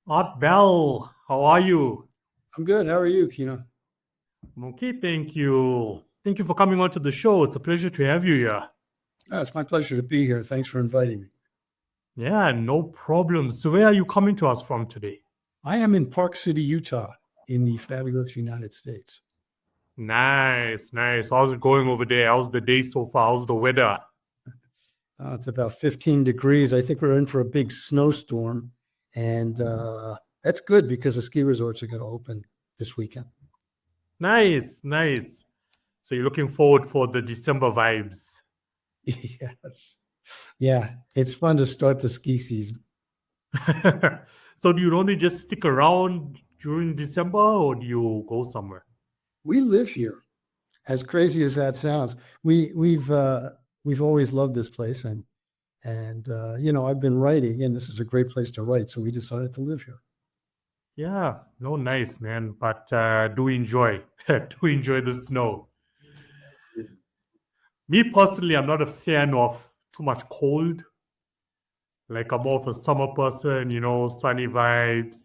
Art Bell, how are you? I'm good. How are you, Kino? I'm okay, thank you. Thank you for coming on to the show. It's a pleasure to have you here. It's my pleasure to be here. Thanks for inviting me. Yeah, no problem. So, where are you coming to us from today? I am in Park City, Utah, in the fabulous United States. Nice, nice. How's it going over there? How's the day so far? How's the weather? It's about 15 degrees. I think we're in for a big snowstorm, and that's good because the ski resorts are going to open this weekend. Nice, nice. So, you're looking forward for the December vibes. Yes. Yeah, it's fun to start the ski season. So, do you normally just stick around during December or do you go somewhere? We live here. As crazy as that sounds, we've always loved this place, and I've been writing, and this is a great place to write, so we decided to live here. Yeah, no, nice, man. But do enjoy, do enjoy the snow. Me personally, I'm not a fan of too much cold. Like I'm more of a summer person, sunny vibes.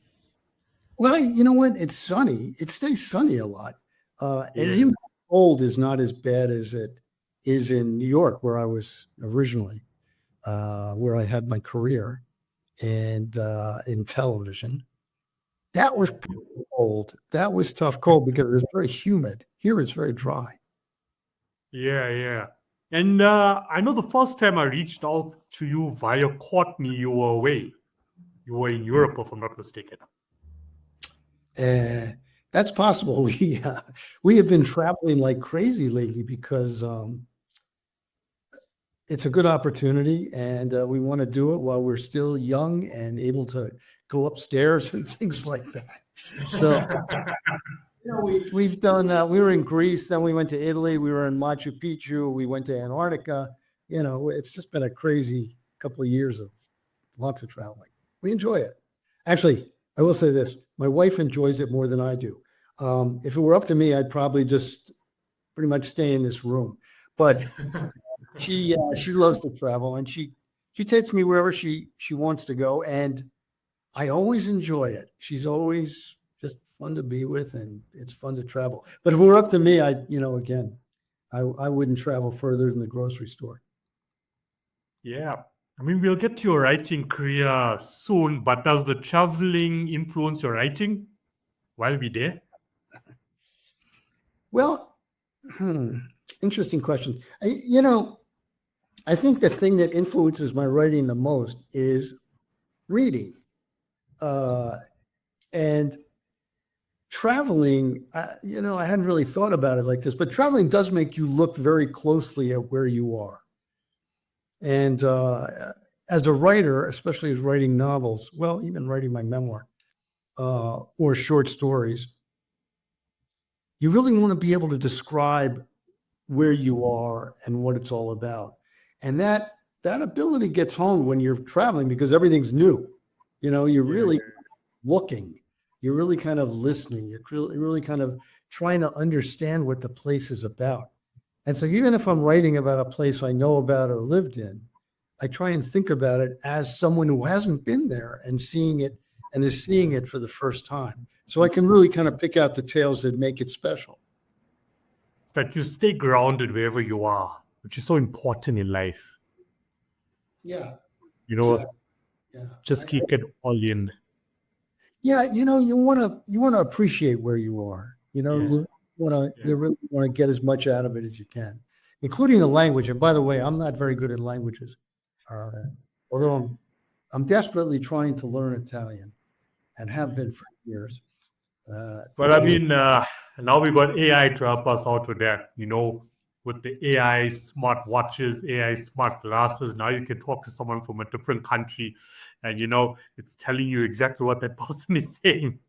Well, you know what? It's sunny. It stays sunny a lot. And Yeah. even cold is not as bad as it is in New York, where I was originally, where I had my career and in television. That was pretty cold. That was tough cold because it was very humid. Here it's very dry. Yeah, yeah. And I know the first time I reached out to you via Caught Me, you were away. You were in Europe, if I'm not mistaken. Uh, that's possible. We have been traveling like crazy lately because it's a good opportunity, and we want to do it while we're still young and able to go upstairs and things like that. So we've done. We were in Greece, then we went to Italy. We were in Machu Picchu. We went to Antarctica. It's just been a crazy couple of years of lots of traveling. We enjoy it. Actually, I will say this: my wife enjoys it more than I do. If it were up to me, I'd probably just pretty much stay in this room. But she loves to travel, and she takes me wherever she wants to go, and I always enjoy it. She's always just fun to be with, and it's fun to travel. But if it were up to me, again, I wouldn't travel further than the grocery store. Yeah. I mean, we'll get to your writing career soon, but does the traveling influence your writing while we there? Well, hmm, interesting question. I think the thing that influences my writing the most is reading. Uh, and traveling, I hadn't really thought about it like this, but traveling does make you look very closely at where you are. And as a writer, especially as writing novels, well, even writing my memoir or short stories, you really want to be able to describe where you are and what it's all about. And that ability gets honed when you're traveling because everything's new. You're Yeah, really looking, you're really kind of listening, you're really kind of trying to understand what the place is about. And so even if I'm writing about a place I know about or lived in, I try and think about it as someone who hasn't been there and seeing it and is seeing it for the first time. So I can really kind of pick out the tales that make it special. it's that you stay grounded wherever you are, which is so important in life. Yeah, You exactly. know, Yeah. just keep it all in. Yeah, you want to appreciate where you are. Yeah, You yeah. really want to get as much out of it as you can, including the language. And by the way, I'm not very good at languages, uh, although I'm desperately trying to learn Italian and have been for years. But I mean, now we got AI to help us out with that. With the AI smart watches, AI smart glasses. Now you can talk to someone from a different country, and it's telling you exactly what that person is saying.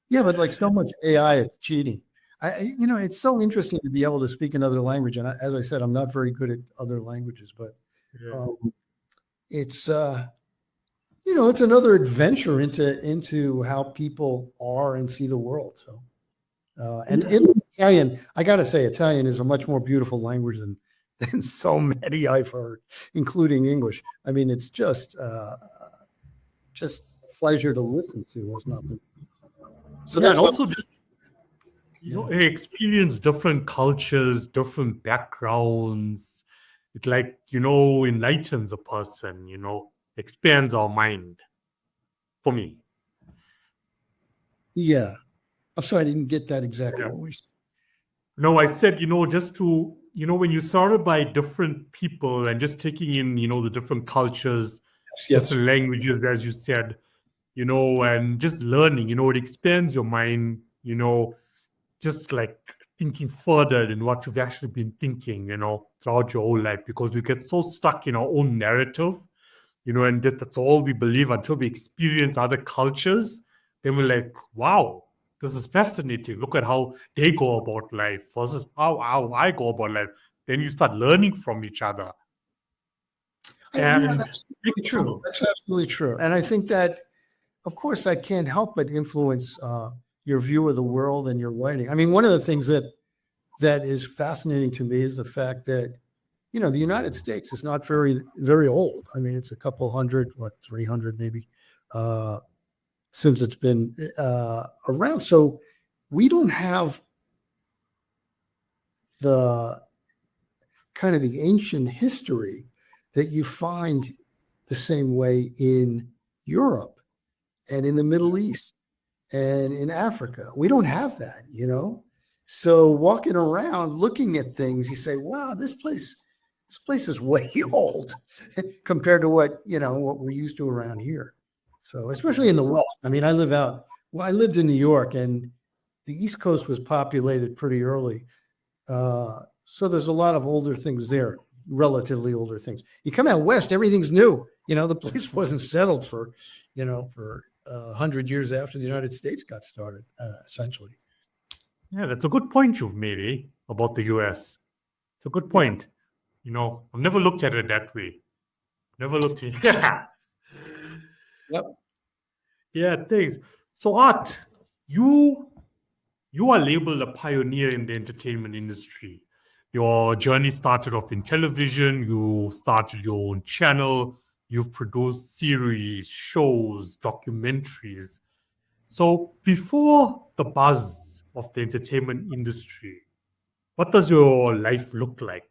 Yeah, but like so much AI, it's cheating. It's so interesting to be able to speak another language. And as I said, I'm not very good at other languages, but Yeah. um, it's it's another adventure into how people are and see the world. So, and Italian, I got to say, Italian is a much more beautiful language than so many I've heard, including English. I mean, it's just pleasure to listen to. It's not. So Yeah, that's and what. also just experience different cultures, different backgrounds. It like enlightens a person. Expands our mind. For me, Yeah. I'm sorry, I didn't get that exactly yeah. what we said. No, I said just to when you surrounded by different people and just taking in the different cultures, Yes. different languages, as you said, and just learning. It expands your mind. Just like thinking further than what you've actually been thinking, throughout your whole life, because we get so stuck in our own narrative, and that's all we believe until we experience other cultures. Then we're like, wow, this is fascinating. Look at how they go about life versus how I go about life. Then you start learning from each other. And That's absolutely true. That's absolutely true. And I think that, of course, that can't help but influence your view of the world and your writing. I mean, one of the things that is fascinating to me is the fact that the United States is not very very old. I mean, it's a couple hundred, 300 maybe, since it's been around. So we don't have the kind of the ancient history that you find the same way in Europe and in the Middle East and in Africa. We don't have that. So walking around looking at things, you say, wow, this place is way old compared to what we're used to around here. So especially in the West. I mean, I lived in New York, and the East Coast was populated pretty early. So there's a lot of older things there, relatively older things. You come out west, everything's new. The place wasn't settled for 100 years after the United States got started, essentially. yeah, that's a good point you've made, about the US. It's a good Yeah. point. I've never looked at it that way. Never looked at yeah. Yep. Yeah, thanks. So Art, you you are labeled a pioneer in the entertainment industry. Your journey started off in television, you started your own channel, you've produced series, shows, documentaries. So before the buzz of the entertainment industry, what does your life look like?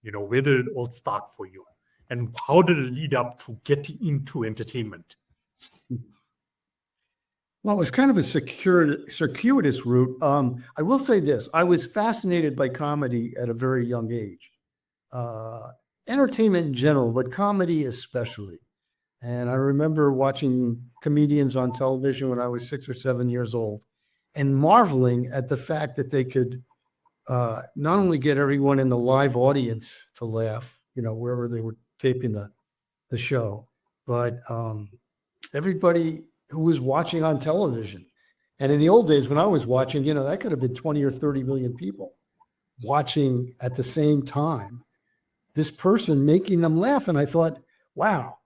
Where did it all start for you? And how did it lead up to getting into entertainment? Well, it was kind of a circuitous route. I will say this: I was fascinated by comedy at a very young age, uh, entertainment in general, but comedy especially. And I remember watching comedians on television when I was 6 or 7 years old, and marveling at the fact that they could not only get everyone in the live audience to laugh, wherever they were taping the show, but everybody who was watching on television. And in the old days, when I was watching, that could have been 20 or 30 million people watching at the same time, this person making them laugh. And I thought, wow,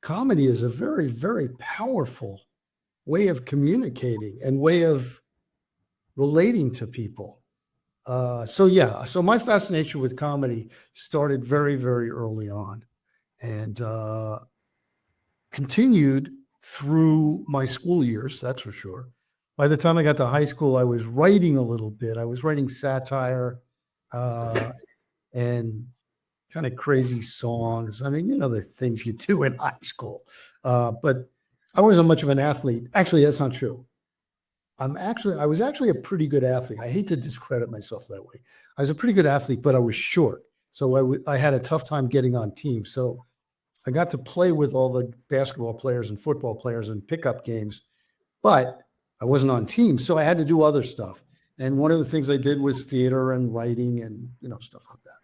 comedy is a very, very powerful way of communicating and way of relating to people. So my fascination with comedy started very, very early on, and continued through my school years, that's for sure. By the time I got to high school, I was writing a little bit. I was writing satire uh, and kind of crazy songs. I mean, the things you do in high school. But I wasn't much of an athlete. Actually, that's not true. I was actually a pretty good athlete. I hate to discredit myself that way. I was a pretty good athlete, but I was short. So I had a tough time getting on teams. So I got to play with all the basketball players and football players in pickup games, but I wasn't on teams. So I had to do other stuff. And one of the things I did was theater and writing and, stuff like that.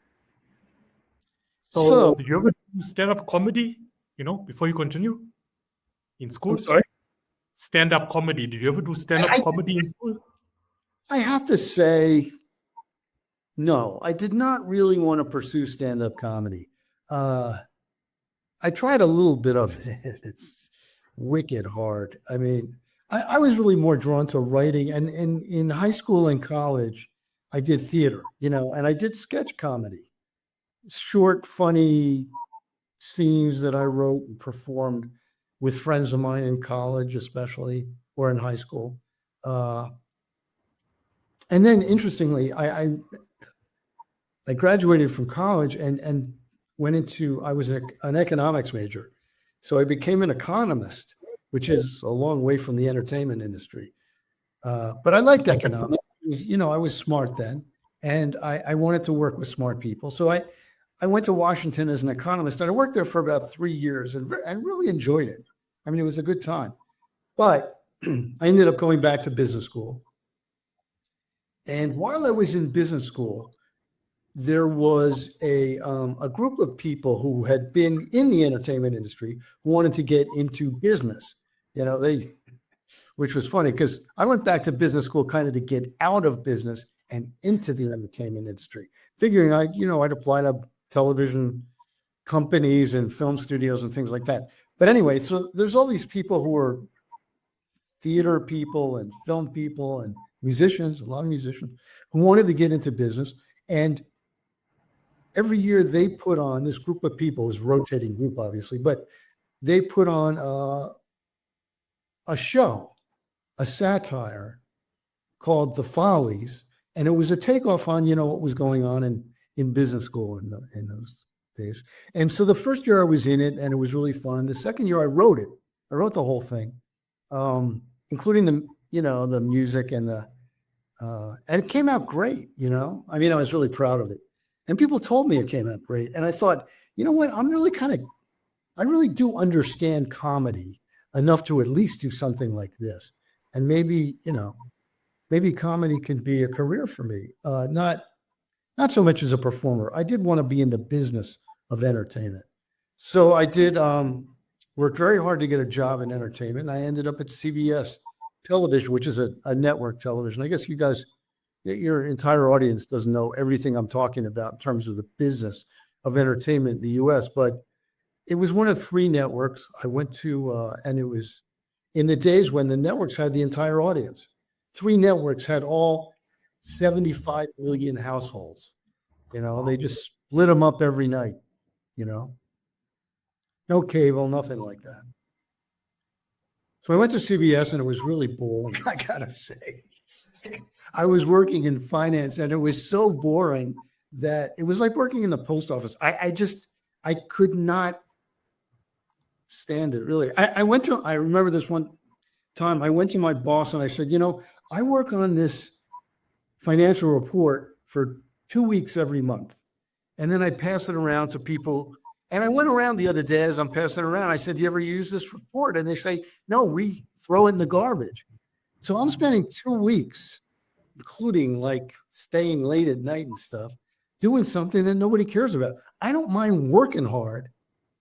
So So did you ever do stand-up comedy, before you continue in I'm school? sorry. Stand-up comedy. Did you ever do stand-up I, comedy in school? I have to say, no, I did not really want to pursue stand-up comedy. Uh, I tried a little bit of it. It's wicked hard. I mean, I was really more drawn to writing. And in high school and college, I did theater, and I did sketch comedy, short, funny scenes that I wrote and performed. with friends of mine in college, especially, or in high school. And then interestingly, I graduated from college and went into, I was an economics major. So I became an economist, which is a long way from the entertainment industry. But I liked economics. I was smart then, and I wanted to work with smart people. So I went to Washington as an economist, and I worked there for about 3 years and really enjoyed it. I mean, it was a good time. But I ended up going back to business school. And while I was in business school, there was a group of people who had been in the entertainment industry who wanted to get into business. Which was funny because I went back to business school kind of to get out of business and into the entertainment industry, figuring I'd apply to television companies and film studios and things like that. But anyway, so there's all these people who are theater people and film people and musicians, a lot of musicians who wanted to get into business. And every year they put on, this group of people, it was a rotating group, obviously, but they put on a show, a satire called The Follies. And it was a takeoff on, what was going on in business school in those days. And so the first year I was in it and it was really fun. The second year I wrote it. I wrote the whole thing, including the music and it came out great, I mean, I was really proud of it. And people told me it came out great. And I thought, you know what, I really do understand comedy enough to at least do something like this. And maybe comedy can be a career for me. Not so much as a performer. I did want to be in the business of entertainment. So I did work very hard to get a job in entertainment. I ended up at CBS Television, which is a network television. I guess you guys, your entire audience doesn't know everything I'm talking about in terms of the business of entertainment in the US, but it was one of 3 networks I went to, and it was in the days when the networks had the entire audience. 3 networks had all 75 million households. They just split them up every night, no cable, nothing like that. So I went to CBS and it was really boring, I gotta say. I was working in finance and it was so boring that it was like working in the post office. I could not stand it, really. I remember this one time I went to my boss and I said, I work on this financial report for 2 weeks every month. And then I pass it around to people. And I went around the other day as I'm passing it around. I said, do you ever use this report? And they say, no, we throw it in the garbage. So I'm spending 2 weeks, including like staying late at night and stuff, doing something that nobody cares about. I don't mind working hard,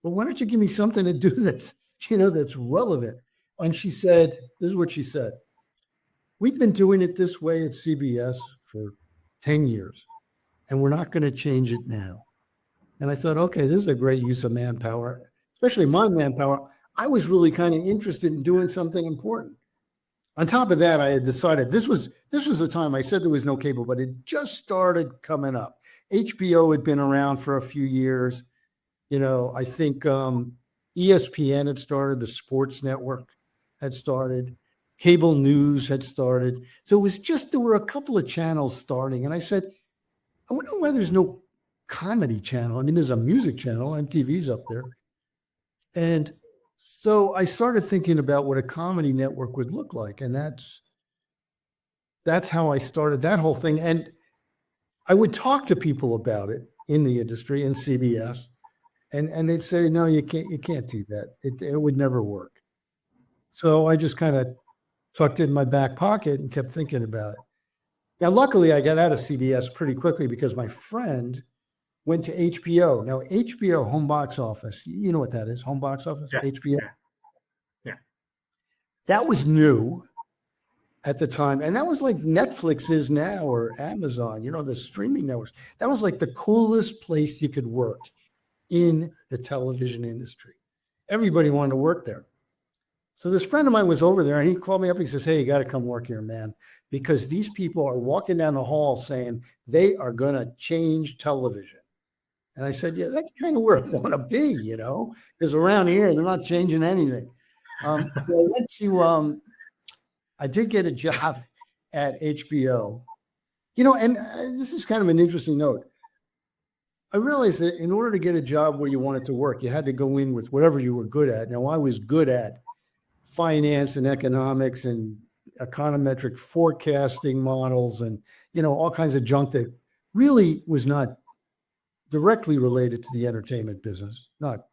but why don't you give me something to do that's relevant? And she said, this is what she said. We've been doing it this way at CBS for 10 years, and we're not going to change it now. And I thought, okay, this is a great use of manpower, especially my manpower. I was really kind of interested in doing something important. On top of that, I had decided this was the time I said there was no cable, but it just started coming up. HBO had been around for a few years. I think ESPN had started, the sports network had started, cable news had started. So it was just, there were a couple of channels starting. And I said, I wonder why there's no comedy channel. I mean, there's a music channel, MTV's up there. And so I started thinking about what a comedy network would look like. And that's how I started that whole thing. And I would talk to people about it in the industry, in CBS, and they'd say, no, you can't do that. It would never work. So I just kind of tucked it in my back pocket and kept thinking about it. Now, luckily, I got out of CBS pretty quickly because my friend went to HBO. Now, HBO, home box office, you know what that is, home box office, Yeah, HBO. yeah. That was new at the time. And that was like Netflix is now, or Amazon, the streaming networks. That was like the coolest place you could work in the television industry. Everybody wanted to work there. So this friend of mine was over there and he called me up and he says, hey, you got to come work here, man, because these people are walking down the hall saying they are going to change television. And I said, yeah, that's kind of where I want to be, because around here, they're not changing anything. So I went to, I did get a job at HBO, and this is kind of an interesting note. I realized that in order to get a job where you wanted to work, you had to go in with whatever you were good at. Now, I was good at finance and economics and econometric forecasting models and, all kinds of junk that really was not directly related to the entertainment business, not,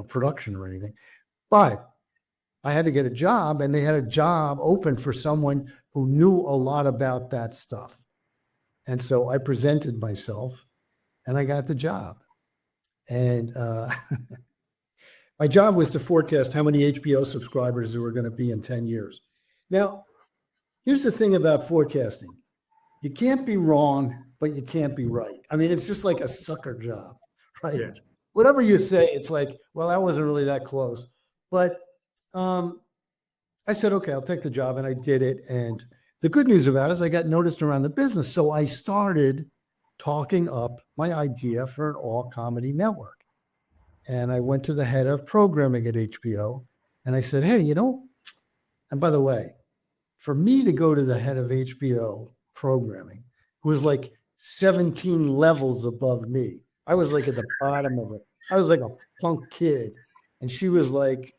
production or anything. But I had to get a job, and they had a job open for someone who knew a lot about that stuff. And so I presented myself and I got the job. And my job was to forecast how many HBO subscribers there were going to be in 10 years. Now, here's the thing about forecasting. You can't be wrong, but you can't be right. I mean, it's just like a sucker job, right? Yeah. Whatever you say, it's like, well, that wasn't really that close. But I said, okay, I'll take the job. And I did it. And the good news about it is I got noticed around the business. So I started talking up my idea for an all-comedy network. And I went to the head of programming at HBO and I said, hey, and by the way, for me to go to the head of HBO programming, who was like 17 levels above me, I was like at the bottom of it. I was like a punk kid. And she was like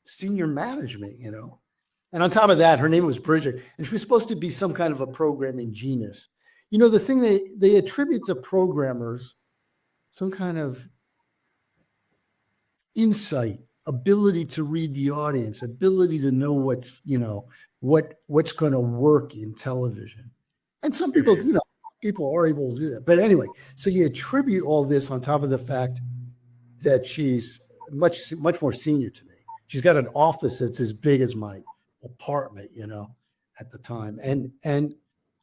senior management, And on top of that, her name was Bridget. And she was supposed to be some kind of a programming genius. The thing they attribute to programmers, some kind of insight, ability to read the audience, ability to know what's going to work in television. And some people, people are able to do that. But anyway, so you attribute all this on top of the fact that she's much more senior to me. She's got an office that's as big as my apartment, at the time. And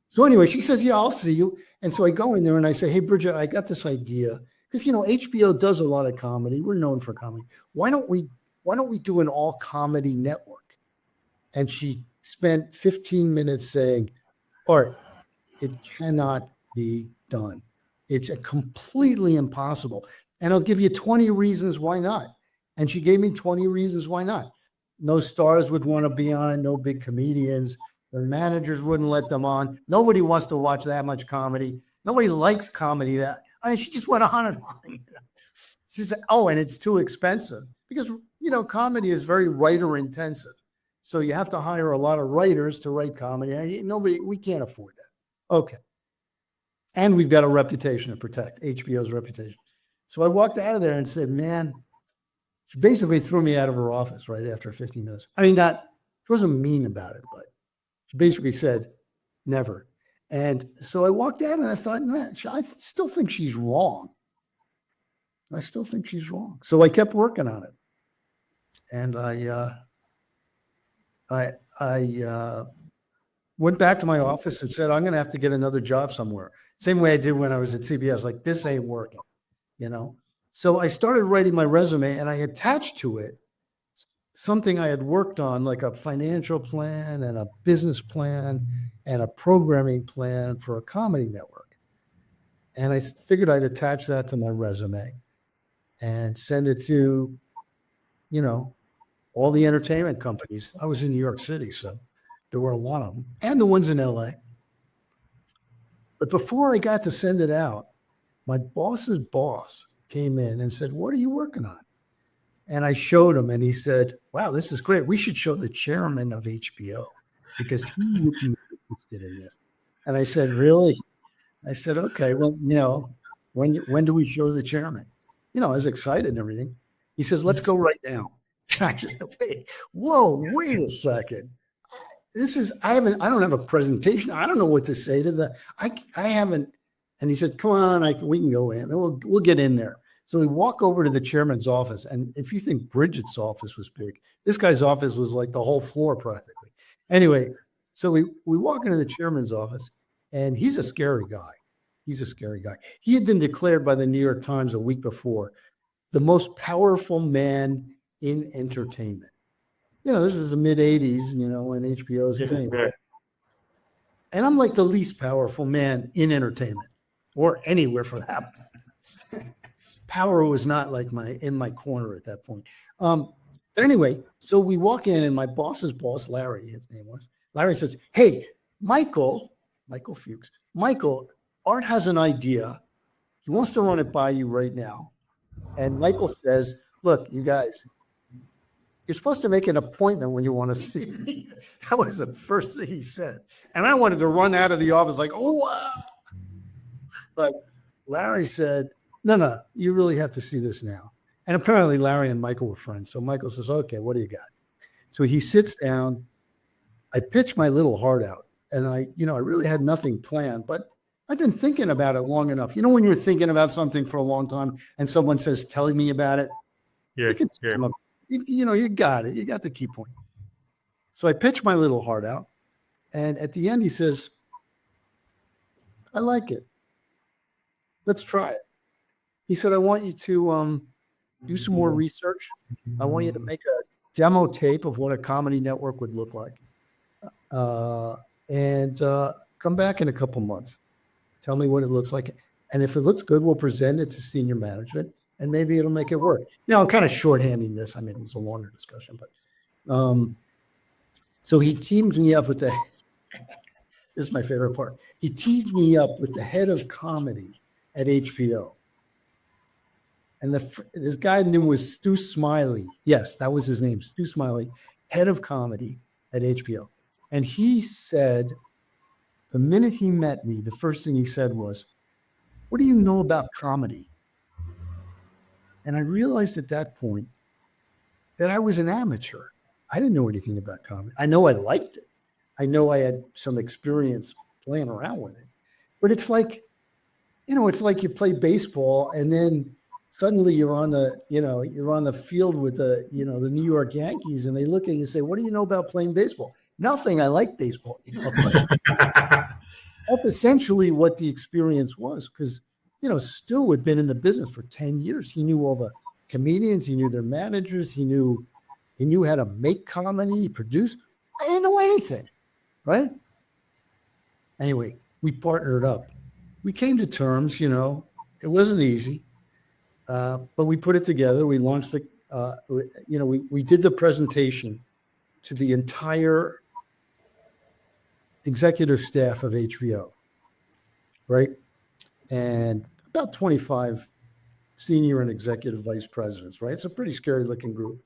so anyway, she says, yeah, I'll see you. And so I go in there and I say, hey, Bridget, I got this idea. Because, HBO does a lot of comedy. We're known for comedy. Why don't we do an all comedy network? And she spent 15 minutes saying, Art, it cannot be done. It's completely impossible. And I'll give you 20 reasons why not. And she gave me 20 reasons why not. No stars would want to be on it. No big comedians. Their managers wouldn't let them on. Nobody wants to watch that much comedy. Nobody likes comedy. She just went on and on. She said, oh, and it's too expensive because, comedy is very writer intensive. So you have to hire a lot of writers to write comedy. We can't afford that. Okay. And we've got a reputation to protect, HBO's reputation. So I walked out of there and said, man, she basically threw me out of her office right after 15 minutes. I mean, she wasn't mean about it, but she basically said, never. And so I walked out and I thought, man, I still think she's wrong. So I kept working on it. And I went back to my office and said, I'm going to have to get another job somewhere. Same way I did when I was at CBS, like this ain't working, So I started writing my resume and I attached to it something I had worked on, like a financial plan and a business plan and a programming plan for a comedy network. And I figured I'd attach that to my resume and send it to, all the entertainment companies. I was in New York City, so there were a lot of them, and the ones in LA. But before I got to send it out, my boss's boss came in and said, what are you working on? And I showed him and he said, wow, this is great. We should show the chairman of HBO because he would be interested in this. And I said, really? I said, okay, well, when do we show the chairman? I was excited and everything. He says, let's go right now. I said, whoa, wait a second. I don't have a presentation. I don't know what to say to I haven't. And he said, come on, we can go in. We'll get in there. So we walk over to the chairman's office. And if you think Bridget's office was big, this guy's office was like the whole floor practically. Anyway, so we walk into the chairman's office and he's a scary guy. He had been declared by the New York Times a week before the most powerful man in entertainment. This is the mid 80s, when HBO's came. And I'm like the least powerful man in entertainment or anywhere for that matter. Power was not like in my corner at that point. But anyway, so we walk in and my boss's boss, Larry, his name was, Larry says, hey, Michael Fuchs, Michael, Art has an idea. He wants to run it by you right now. And Michael says, look, you guys, you're supposed to make an appointment when you want to see me. That was the first thing he said. And I wanted to run out of the office like, oh, wow. But Larry said, no, you really have to see this now. And apparently Larry and Michael were friends. So Michael says, okay, what do you got? So he sits down. I pitch my little heart out. And I really had nothing planned, but I've been thinking about it long enough. You know, when you're thinking about something for a long time and someone says, telling me about it, Yeah. you got it. You got the key point. So I pitch my little heart out. And at the end, he says, I like it. Let's try it. He said, I want you to do some more research. I want you to make a demo tape of what a comedy network would look like. And come back in a couple months. Tell me what it looks like. And if it looks good, we'll present it to senior management and maybe it'll make it work. Now, I'm kind of shorthanding this. I mean, it's a longer discussion, but so he teamed me up with this is my favorite part. He teamed me up with the head of comedy at HBO. And this guy's name was Stu Smiley. Yes, that was his name, Stu Smiley, head of comedy at HBO. And he said, the minute he met me, the first thing he said was, what do you know about comedy? And I realized at that point that I was an amateur. I didn't know anything about comedy. I know I liked it. I know I had some experience playing around with it. But it's like, it's like you play baseball and then suddenly you're on the field with the New York Yankees and they look at you and say, what do you know about playing baseball? Nothing. I like baseball. That's essentially what the experience was because, Stu had been in the business for 10 years. He knew all the comedians. He knew their managers. He knew how to make comedy, produce. I didn't know anything, right? Anyway, we partnered up. We came to terms, it wasn't easy, but we put it together. We launched we did the presentation to the entire executive staff of HBO, right? And about 25 senior and executive vice presidents, right? It's a pretty scary looking group,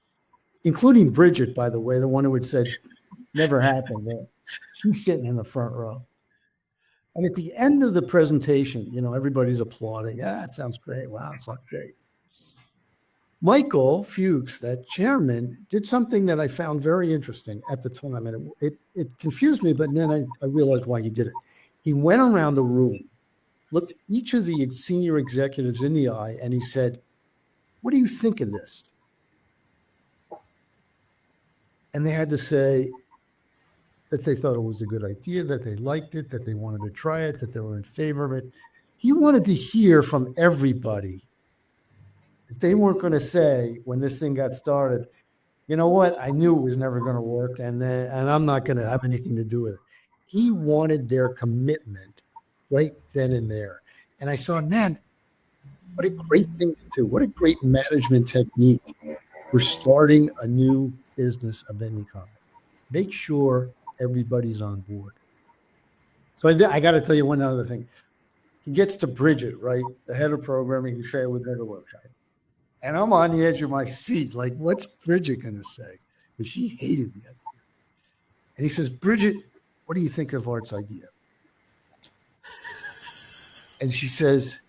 including Bridget, by the way, the one who had said, never happened. Right? She's sitting in the front row. And at the end of the presentation, everybody's applauding. Yeah, it sounds great. Wow, it sounds great. Michael Fuchs, that chairman, did something that I found very interesting at the time. And it confused me, but then I realized why he did it. He went around the room, looked each of the senior executives in the eye, and he said, what do you think of this? And they had to say that they thought it was a good idea, that they liked it, that they wanted to try it, that they were in favor of it. He wanted to hear from everybody that they weren't going to say when this thing got started, you know what, I knew it was never going to work and I'm not going to have anything to do with it. He wanted their commitment right then and there. And I thought, man, what a great thing to do. What a great management technique for starting a new business of any kind. Make sure everybody's on board. So I got to tell you one other thing. He gets to Bridget, right? The head of programming, who said we're going to work. And I'm on the edge of my seat. Like, what's Bridget going to say? But she hated the idea. And he says, Bridget, what do you think of Art's idea? And she says,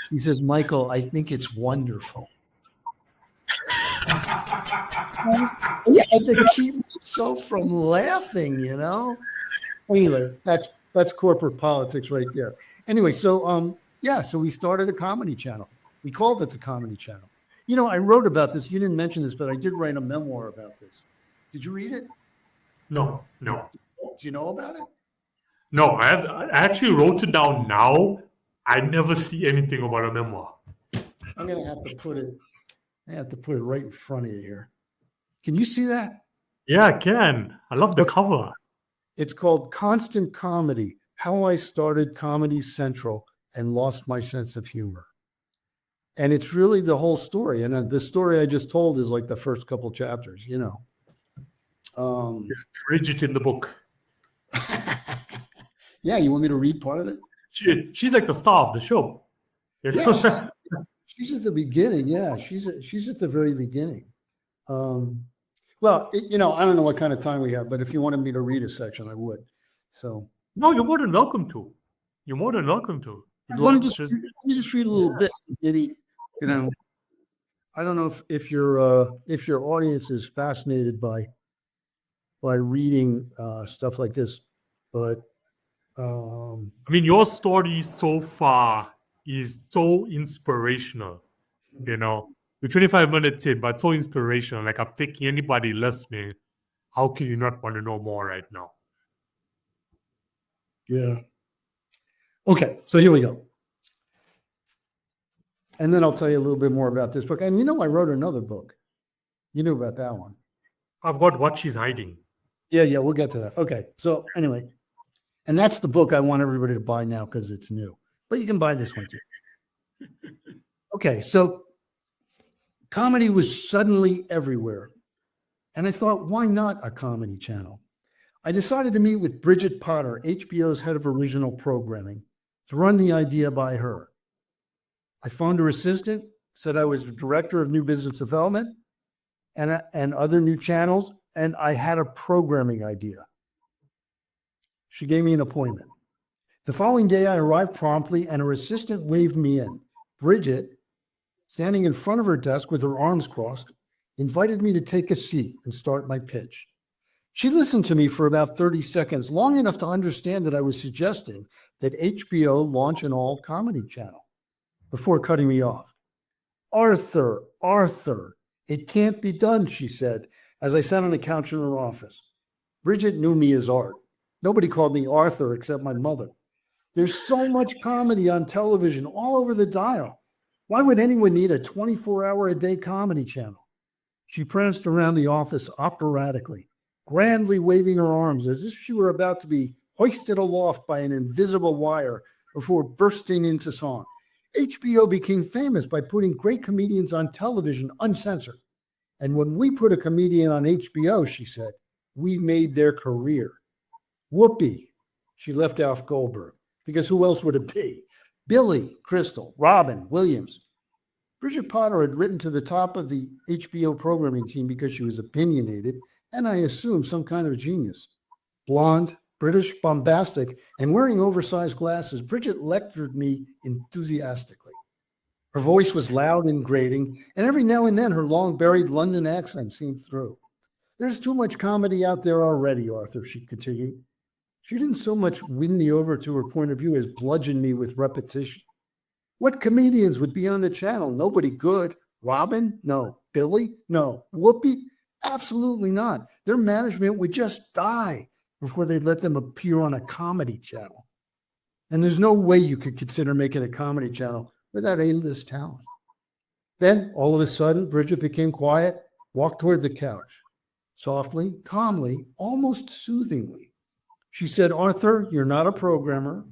he says, Michael, I think it's wonderful. I had to keep myself from laughing, Anyway, that's corporate politics right there. Anyway, so so we started a comedy channel. We called it the Comedy Channel. I wrote about this. You didn't mention this, but I did write a memoir about this. Did you read it? No. Do you know about it? No, I actually wrote it down now. I never see anything about a memoir. I'm gonna have to put it. I have to put it right in front of you here. Can you see that? Yeah, I can. I love the cover. It's called Constant Comedy: How I Started Comedy Central and Lost My Sense of Humor. And it's really the whole story. And the story I just told is like the first couple chapters, you know. It's Bridget in the book. Yeah, you want me to read part of it? She's like the star of the show. You know? Yeah, she's at the beginning. Yeah, she's at the very beginning. Well, you know, I don't know what kind of time we have, but if you wanted me to read a section, I would. So No, you're more than welcome to. You're more than welcome to. let me just read a little bit. Maybe, you know, I don't know if your audience is fascinated by reading stuff like this, but I mean, your story so far is so inspirational. You know, you're 25 minutes in, but so inspirational. Like, I'm thinking anybody listening, how can you not want to know more right now? yeah. Okay, so here we go. And then I'll tell you a little bit more about this book. And you know, I wrote another book. You knew about that one. I've got What She's Hiding. Yeah, we'll get to that. Okay, so anyway, and that's the book I want everybody to buy now because it's new. But you can buy this one too. Okay, so comedy was suddenly everywhere. And I thought, why not a comedy channel? I decided to meet with Bridget Potter, HBO's head of original programming, to run the idea by her. I phoned her assistant, said I was the director of new business development and other new channels, and I had a programming idea. She gave me an appointment. The following day, I arrived promptly, and her assistant waved me in. Bridget, standing in front of her desk with her arms crossed, invited me to take a seat and start my pitch. She listened to me for about 30 seconds, long enough to understand that I was suggesting that HBO launch an all-comedy channel, before cutting me off. Arthur, it can't be done, she said, as I sat on the couch in her office. Bridget knew me as Art. Nobody called me Arthur except my mother. There's so much comedy on television all over the dial. Why would anyone need a 24-hour-a-day comedy channel? She pranced around the office operatically, grandly waving her arms as if she were about to be hoisted aloft by an invisible wire before bursting into song. HBO became famous by putting great comedians on television uncensored. And when we put a comedian on HBO, she said, we made their career. Whoopi, she left out Goldberg, because who else would it be? Billy, Crystal, Robin, Williams. Bridget Potter had written to the top of the HBO programming team because she was opinionated and I assume some kind of genius. Blonde, British, bombastic, and wearing oversized glasses, Bridget lectured me enthusiastically. Her voice was loud and grating, and every now and then her long-buried London accent seemed through. There's too much comedy out there already, Arthur, she continued. She didn't so much win me over to her point of view as bludgeon me with repetition. What comedians would be on the channel? Nobody good. Robin? No. Billy? No. Whoopi? Absolutely not. Their management would just die before they'd let them appear on a comedy channel. And there's no way you could consider making a comedy channel without A-list talent. Then, all of a sudden, Bridget became quiet, walked toward the couch. Softly, calmly, almost soothingly. She said, Arthur, you're not a programmer.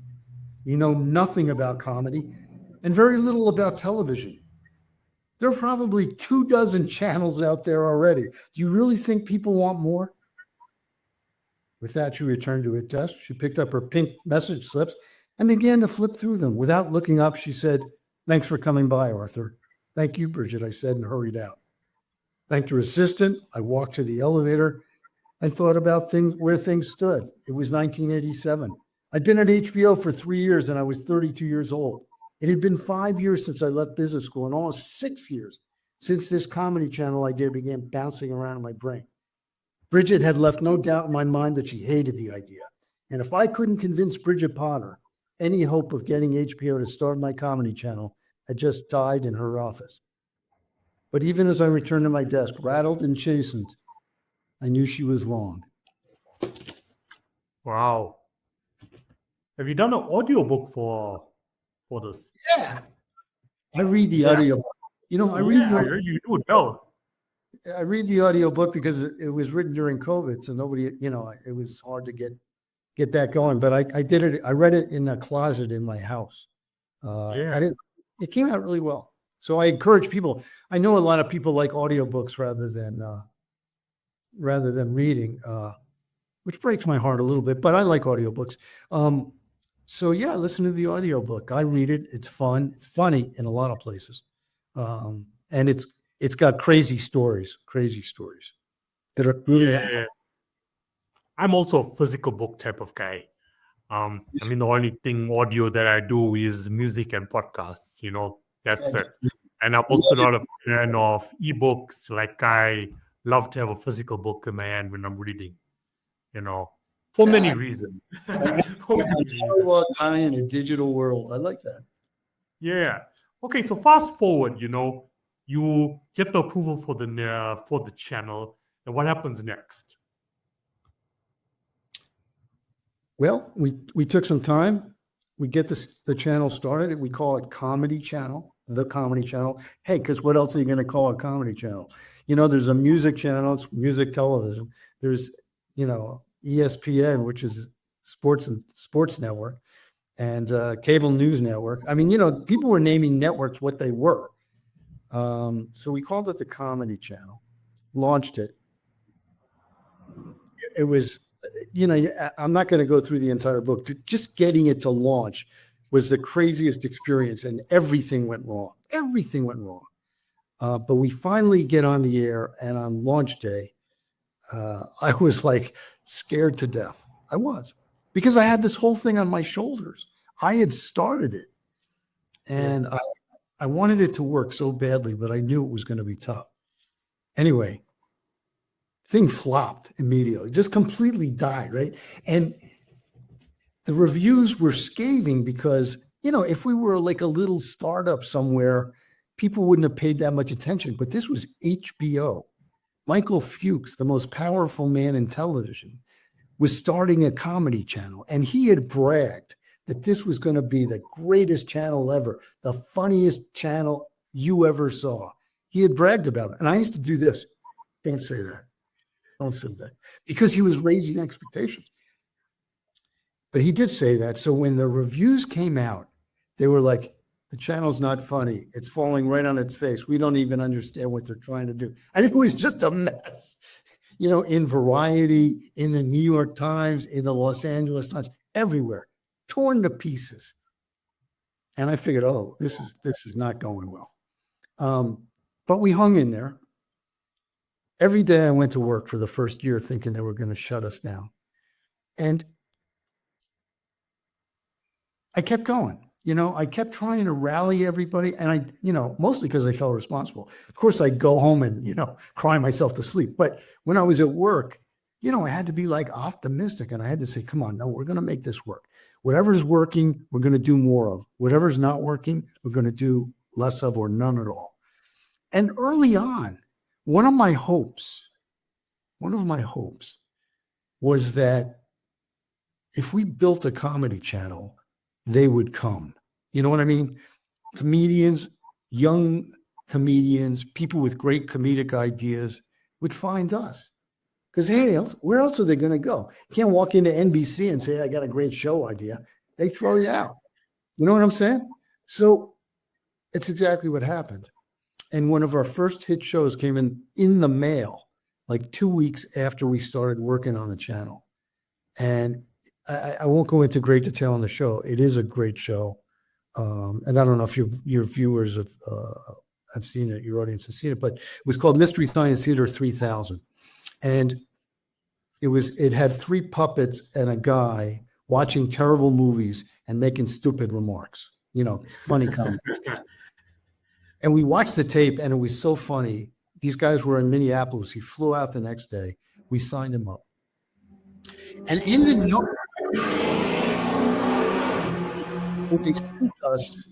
You know nothing about comedy and very little about television. There are probably 24 channels out there already. Do you really think people want more? With that, she returned to her desk. She picked up her pink message slips and began to flip through them. Without looking up, she said, thanks for coming by, Arthur. Thank you, Bridget, I said and hurried out. Thanked her assistant. I walked to the elevator and thought about where things stood. It was 1987. I'd been at HBO for 3 years and I was 32 years old. It had been 5 years since I left business school and almost 6 years since this comedy channel idea began bouncing around in my brain. Bridget had left no doubt in my mind that she hated the idea. And if I couldn't convince Bridget Potter, any hope of getting HBO to start my comedy channel had just died in her office. But even as I returned to my desk, rattled and chastened, I knew she was wrong. Wow. Have you done an audiobook for this? Yeah. I read the audiobook. You know, I read you do know. I read the audiobook because it was written during COVID, so nobody, you know, it was hard to get that going. But I read it in a closet in my house. It came out really well. So I encourage people. I know a lot of people like audiobooks rather than reading, which breaks my heart a little bit, but I like audiobooks. So yeah, listen to the audiobook. I read it. It's fun. It's funny in a lot of places. And it's got crazy stories that are really Yeah. I'm also a physical book type of guy. I mean, the only thing audio that I do is music and podcasts, that's it. And I'm also not a fan of ebooks. Like, I love to have a physical book in my hand when I'm reading, for many reasons. For many reasons. analog guy in a digital world. I like that. Yeah. Okay, so fast forward, you get the approval for the channel, and what happens next? Well, we took some time. We get the channel started. We call it Comedy Channel, the Comedy Channel. Hey, because what else are you going to call a comedy channel? There's a music channel. It's music television. There's, ESPN, which is sports network, and cable news network. I mean, people were naming networks what they were. So we called it the Comedy Channel, launched it. It was, I'm not going to go through the entire book. Just getting it to launch was the craziest experience, and everything went wrong. Everything went wrong. But we finally get on the air, and on launch day, I was like scared to death. I was, because I had this whole thing on my shoulders. I had started it, and I wanted it to work so badly, but I knew it was going to be tough. Anyway, thing flopped immediately, just completely died, right? And the reviews were scathing because, if we were like a little startup somewhere, people wouldn't have paid that much attention. But this was HBO. Michael Fuchs, the most powerful man in television, was starting a comedy channel. And he had bragged that this was going to be the greatest channel ever, the funniest channel you ever saw. He had bragged about it. And I used to do this. Don't say that. Don't say that. Because he was raising expectations. But he did say that. So when the reviews came out, they were like, the channel's not funny. It's falling right on its face. We don't even understand what they're trying to do. And it was just a mess. In Variety, in the New York Times, in the Los Angeles Times, everywhere, torn to pieces. And I figured, this is not going well. But we hung in there. Every day I went to work for the first year thinking they were going to shut us down. And I kept going. I kept trying to rally everybody. And I, mostly because I felt responsible. Of course, I'd go home and, cry myself to sleep. But when I was at work, I had to be like optimistic. And I had to say, come on, no, we're going to make this work. Whatever's working, we're going to do more of. Whatever's not working, we're going to do less of or none at all. And early on, one of my hopes was that if we built a comedy channel, they would come. You know what I mean? Comedians, young comedians, people with great comedic ideas would find us. Because, hey, where else are they going to go? You can't walk into NBC and say, I got a great show idea. They throw you out. You know what I'm saying? So it's exactly what happened. And one of our first hit shows came in the mail, like 2 weeks after we started working on the channel. And I won't go into great detail on the show. It is a great show. And I don't know if your viewers have seen it, your audience has seen it, but it was called Mystery Science Theater 3000. And it had 3 puppets and a guy watching terrible movies and making stupid remarks, funny comments. And we watched the tape, and it was so funny. These guys were in Minneapolis. He flew out the next day. We signed him up. And in the note, when they sent us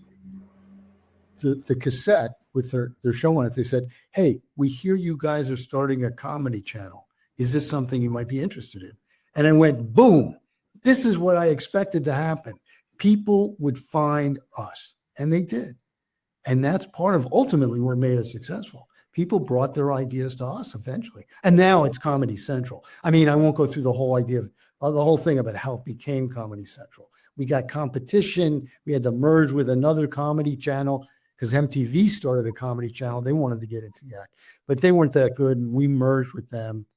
the cassette with their show on it, they said, hey, we hear you guys are starting a comedy channel. Is this something you might be interested in? And I went, boom. This is what I expected to happen. People would find us, and they did. And that's part of ultimately what made us successful. People brought their ideas to us eventually. And now it's Comedy Central. I mean, I won't go through the whole idea of the whole thing about how it became Comedy Central. We got competition. We had to merge with another comedy channel. because MTV started a comedy channel. They wanted to get into the act, but they weren't that good. And we merged with them,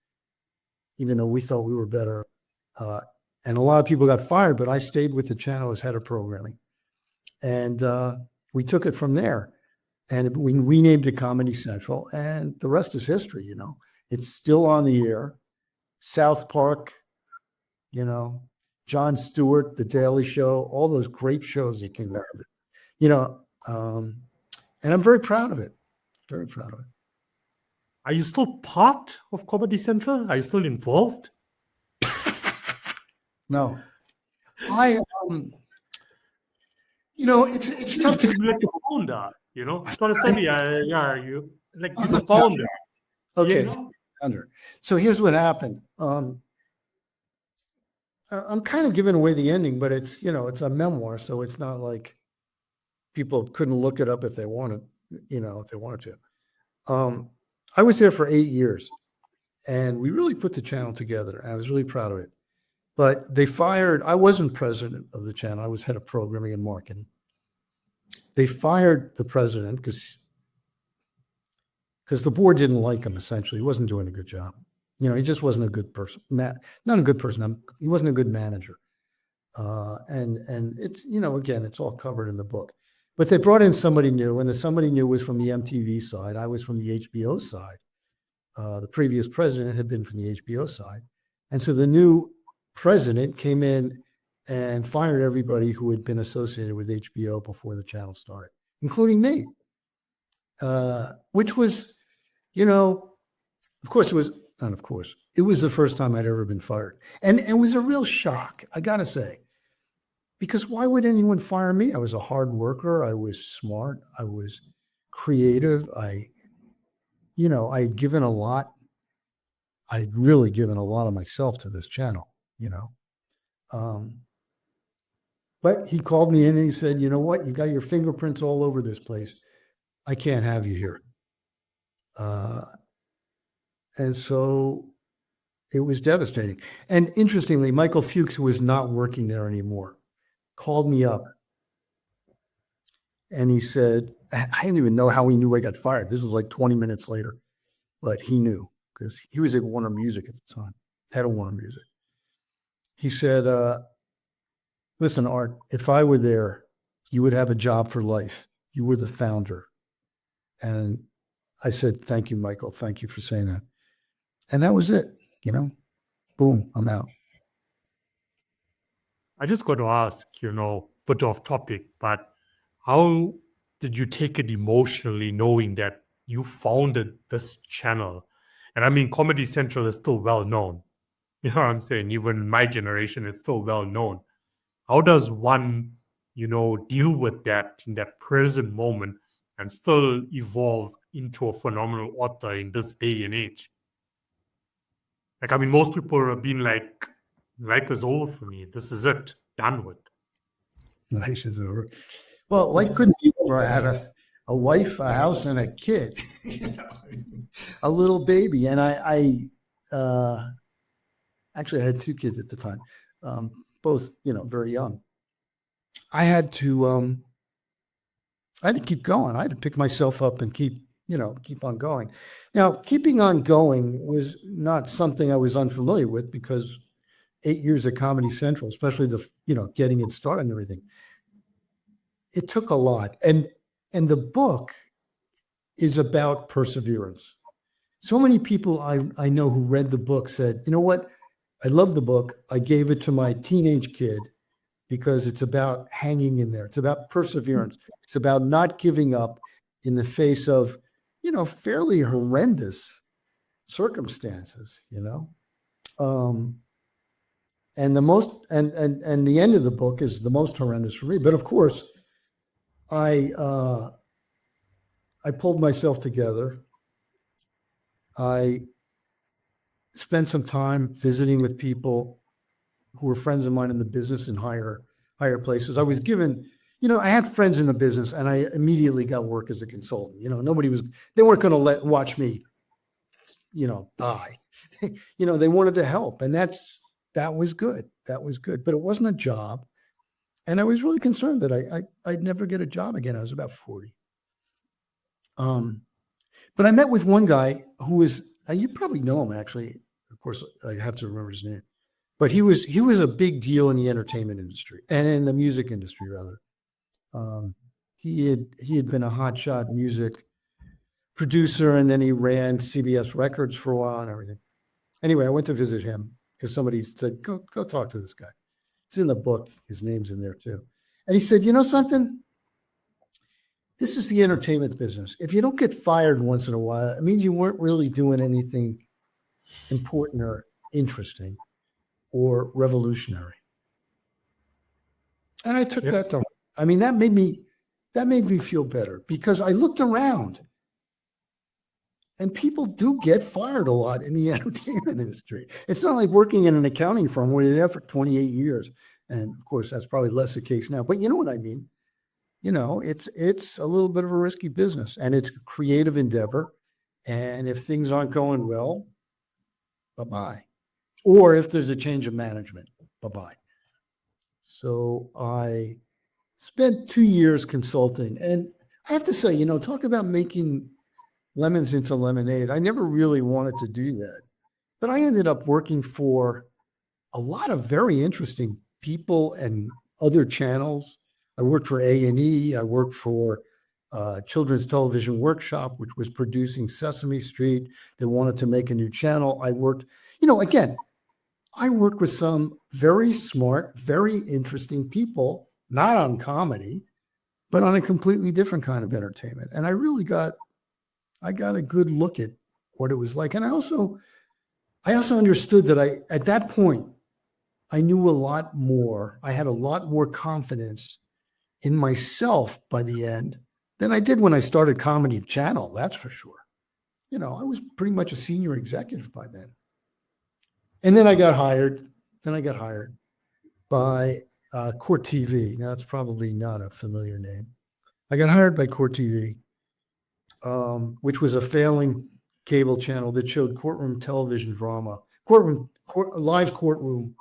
even though we thought we were better. And a lot of people got fired, but I stayed with the channel as head of programming. And we took it from there. And we renamed it Comedy Central. And the rest is history, you know. It's still on the air. South Park, you know, Jon Stewart, The Daily Show, all those great shows that came out of it. You know, and I'm very proud of it. Very proud of it. Are you still part of Comedy Central? Are you still involved? No, I, you know, it's tough to. You're like the founder, you know. It's not necessarily, you like you're the founder. Okay, You know? founder. So here's what happened. I'm kind of giving away the ending, but it's, you know, it's a memoir, so it's not like people couldn't look it up if they wanted, you know, if they wanted to. I was there for 8 years, and we really put the channel together. I was really proud of it. But they fired, I wasn't president of the channel. I was head of programming and marketing. They fired the president because the board didn't like him, essentially. He wasn't doing a good job. You know, he just wasn't a good person. Not a good person. He wasn't a good manager. And it's, you know, again, it's all covered in the book. But they brought in somebody new, and the somebody new was from the MTV side. I was from the HBO side. The previous president had been from the HBO side. And so the new president came in and fired everybody who had been associated with HBO before the channel started, including me, which was, you know, of course it was, not of course, it was the first time I'd ever been fired. And it was a real shock, I got to say, because why would anyone fire me? I was a hard worker. I was smart. I was creative. You know, I had given a lot. I'd really given a lot of myself to this channel, you know. But he called me in and he said, you know what? You got your fingerprints all over this place. I can't have you here. And so it was devastating. And interestingly, Michael Fuchs, who was not working there anymore, called me up and he said, I didn't even know how he knew I got fired. This was like 20 minutes later, but he knew because he was at Warner Music at the time, head of Warner Music. He said, listen, Art, if I were there, you would have a job for life. You were the founder. And I said, thank you, Michael. Thank you for saying that. And that was it, you know, boom, I'm out. I just got to ask, you know, bit off topic, but how did you take it emotionally knowing that you founded this channel? And I mean, Comedy Central is still well known. You know what I'm saying? Even in my generation, it's still well known. How does one, you know, deal with that in that present moment and still evolve into a phenomenal author in this day and age? Like, I mean, most people have been like, life is over for me. This is it. Done with. Life is over. Well, life couldn't be over. I had a wife, a house, and a kid, you know, a little baby. And I actually, I had 2 kids at the time, both, you know, very young. I had to keep going. I had to pick myself up and keep on going. Now, keeping on going was not something I was unfamiliar with because 8 years at Comedy Central, especially getting it started and everything, it took a lot. And the book is about perseverance. So many people I know who read the book said, you know what? I love the book. I gave it to my teenage kid because it's about hanging in there. It's about perseverance. It's about not giving up in the face of, you know, fairly horrendous circumstances, you know. And the most and the end of the book is the most horrendous for me. But of course, I pulled myself together. I spent some time visiting with people who were friends of mine in the business in higher places. I was given, you know, I had friends in the business and I immediately got work as a consultant. You know, they weren't going to watch me, you know, die. You know, they wanted to help. And that was good. That was good. But it wasn't a job. And I was really concerned that I'd never get a job again. I was about 40. But I met with one guy who was, you probably know him actually. Of course, I have to remember his name. But he was a big deal in the entertainment industry and in the music industry rather. He had been a hotshot music producer, and then he ran CBS Records for a while and everything. Anyway, I went to visit him because somebody said, go talk to this guy. It's in the book. His name's in there too. And he said, you know something? This is the entertainment business. If you don't get fired once in a while, it means you weren't really doing anything important or interesting or revolutionary. And I took that to, I mean, that made me feel better because I looked around and people do get fired a lot in the entertainment industry. It's not like working in an accounting firm where you're there for 28 years. And of course, that's probably less the case now, but you know what I mean? You know, it's a little bit of a risky business and it's a creative endeavor. And if things aren't going well, bye-bye. Or if there's a change of management, bye-bye. So I spent 2 years consulting. And I have to say, you know, talk about making lemons into lemonade. I never really wanted to do that. But I ended up working for a lot of very interesting people and other channels. I worked for A&E. I worked for Children's Television Workshop, which was producing Sesame Street. They wanted to make a new channel. I worked, you know, again, I worked with some very smart, very interesting people, not on comedy, but on a completely different kind of entertainment. And I really got a good look at what it was like. And I also understood that at that point, I knew a lot more. I had a lot more confidence in myself by the end than I did when I started Comedy Channel. That's for sure. You know, I was pretty much a senior executive by then. And then I got hired. By Court TV. Now, that's probably not a familiar name. I got hired by Court TV, which was a failing cable channel that showed courtroom television drama, live courtroom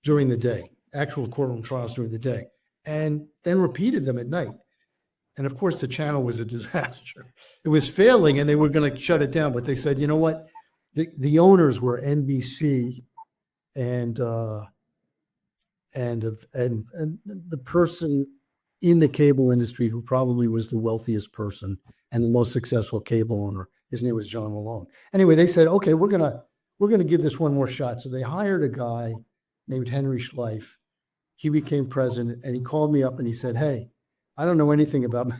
during the day, actual courtroom trials during the day, and then repeated them at night. And of course, the channel was a disaster. It was failing, and they were going to shut it down. But they said, you know what? The owners were NBC and the person in the cable industry who probably was the wealthiest person and the most successful cable owner. His name was John Malone. Anyway, they said, okay, we're gonna give this one more shot. So they hired a guy named Henry Schleif. He became president, and he called me up and he said, hey, I don't know anything about.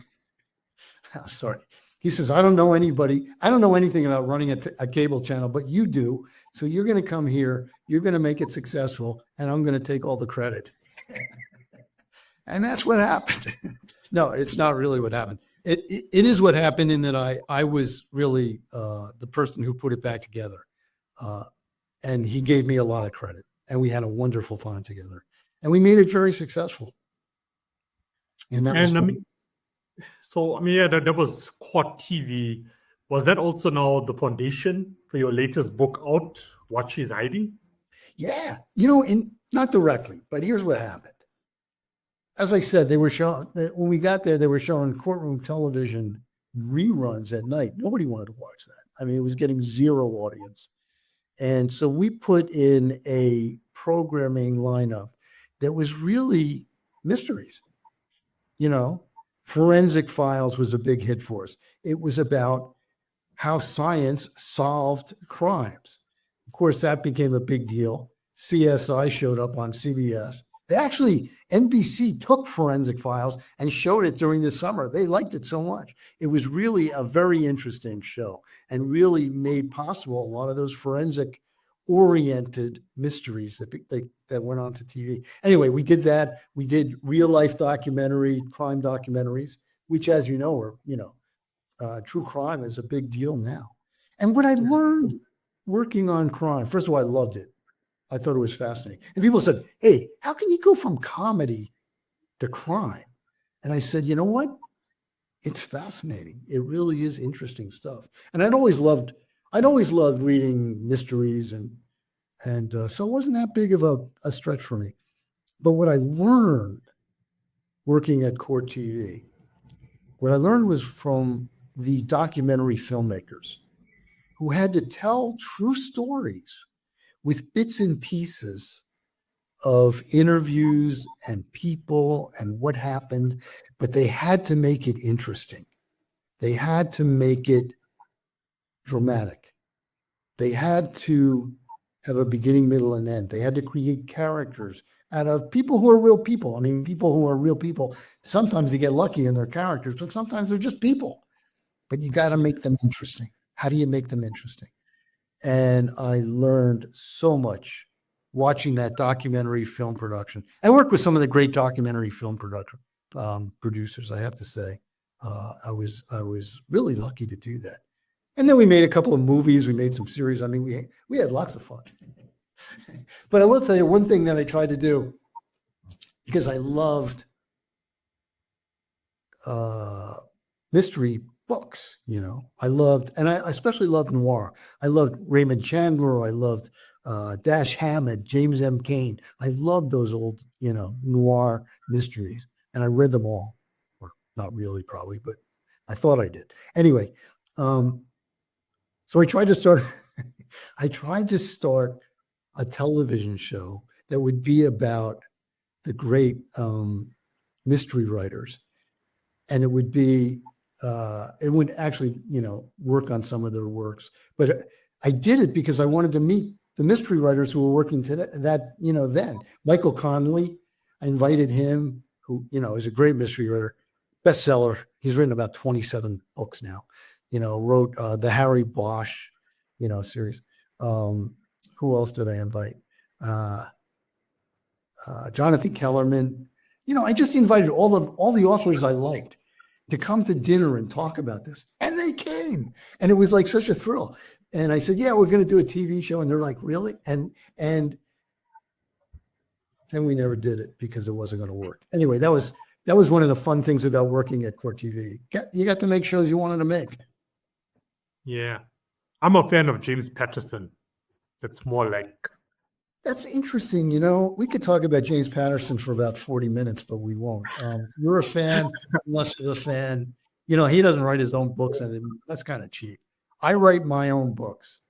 I'm sorry. He says, I don't know anything about running a cable channel, but you do. So you're going to come here, you're going to make it successful, and I'm going to take all the credit. And that's what happened. No, it's not really what happened. It is what happened in that I was really the person who put it back together. And he gave me a lot of credit. And we had a wonderful time together. And we made it very successful. And that was fun. That was Quad TV. Was that also now the foundation for your latest book out, What She's Hiding? Yeah, you know, not directly, but here's what happened. As I said, they were showing, when we got there, they were showing courtroom television reruns at night. Nobody wanted to watch that. I mean, it was getting zero audience. And so we put in a programming lineup that was really mysteries, you know. Forensic Files was a big hit for us. It was about how science solved crimes. Of course, that became a big deal. CSI showed up on CBS. NBC took Forensic Files and showed it during the summer. They liked it so much. It was really a very interesting show and really made possible a lot of those forensic oriented mysteries that went on to TV. Anyway, we did that. We did real life documentary, crime documentaries, which, as you know, true crime is a big deal now. And what I learned working on crime, first of all, I loved it. I thought it was fascinating. And people said, hey, how can you go from comedy to crime? And I said, you know what? It's fascinating. It really is interesting stuff. And I'd always loved reading mysteries, and so it wasn't that big of a stretch for me. But what I learned working at Court TV, what I learned was from the documentary filmmakers who had to tell true stories with bits and pieces of interviews and people and what happened, but they had to make it interesting. They had to make it dramatic. They had to have a beginning, middle, and end. They had to create characters out of people who are real people. I mean, people who are real people, sometimes they get lucky in their characters, but sometimes they're just people. But you got to make them interesting. How do you make them interesting? And I learned so much watching that documentary film production. I worked with some of the great documentary film producers, I have to say. I was really lucky to do that. And then we made a couple of movies. We made some series. I mean, we had lots of fun. But I will tell you one thing that I tried to do, because I loved mystery books, I loved, and I especially loved noir. I loved Raymond Chandler. I loved Dash Hammett, James M. Cain. I loved those old, noir mysteries, and I read them all, or not really, probably, but I thought I did. Anyway, so I tried to start. I tried to start a television show that would be about the great mystery writers, and it would be. It would actually, work on some of their works, but I did it because I wanted to meet the mystery writers who were working to then. Michael Connelly, I invited him, who, is a great mystery writer, bestseller. He's written about 27 books now, wrote the Harry Bosch, series. Who else did I invite? Jonathan Kellerman. I just invited all the authors I liked to come to dinner and talk about this. And they came. And it was like such a thrill. And I said, yeah, we're going to do a TV show. And they're like, really? And then we never did it because it wasn't going to work. Anyway, that was one of the fun things about working at Court TV. You got to make shows you wanted to make. Yeah. I'm a fan of James Patterson. That's more like... That's interesting. We could talk about James Patterson for about 40 minutes, but we won't. You're a fan, less of a fan. He doesn't write his own books, and that's kind of cheap. I write my own books.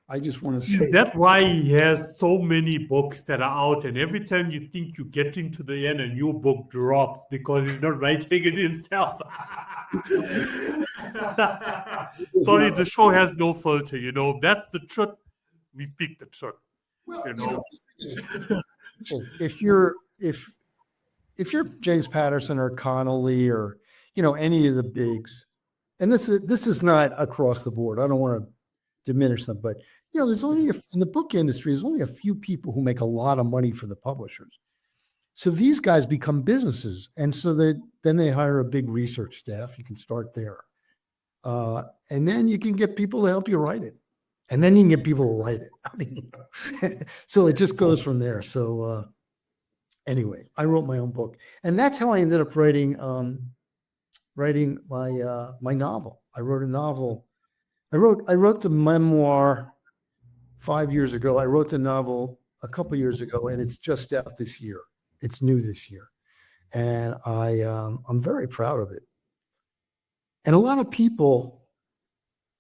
I just want to say. That's why he has so many books that are out, and every time you think you're getting to the end, a new book drops because he's not writing it himself. Sorry, the show has no filter, That's the truth. We speak the truth. Well, if you're James Patterson or Connolly or any of the bigs, and this is not across the board. I don't want to diminish them, but there's only in the book industry, there's only a few people who make a lot of money for the publishers. So these guys become businesses, and so then they hire a big research staff. You can start there, and then you can get people to help you write it. And then you can get people to write it. I mean, so it just goes from there. So anyway, I wrote my own book, and that's how I ended up writing my novel. I wrote a novel. I wrote the memoir 5 years ago. I wrote the novel a couple of years ago, and it's just out this year. It's new this year, and I'm very proud of it. And a lot of people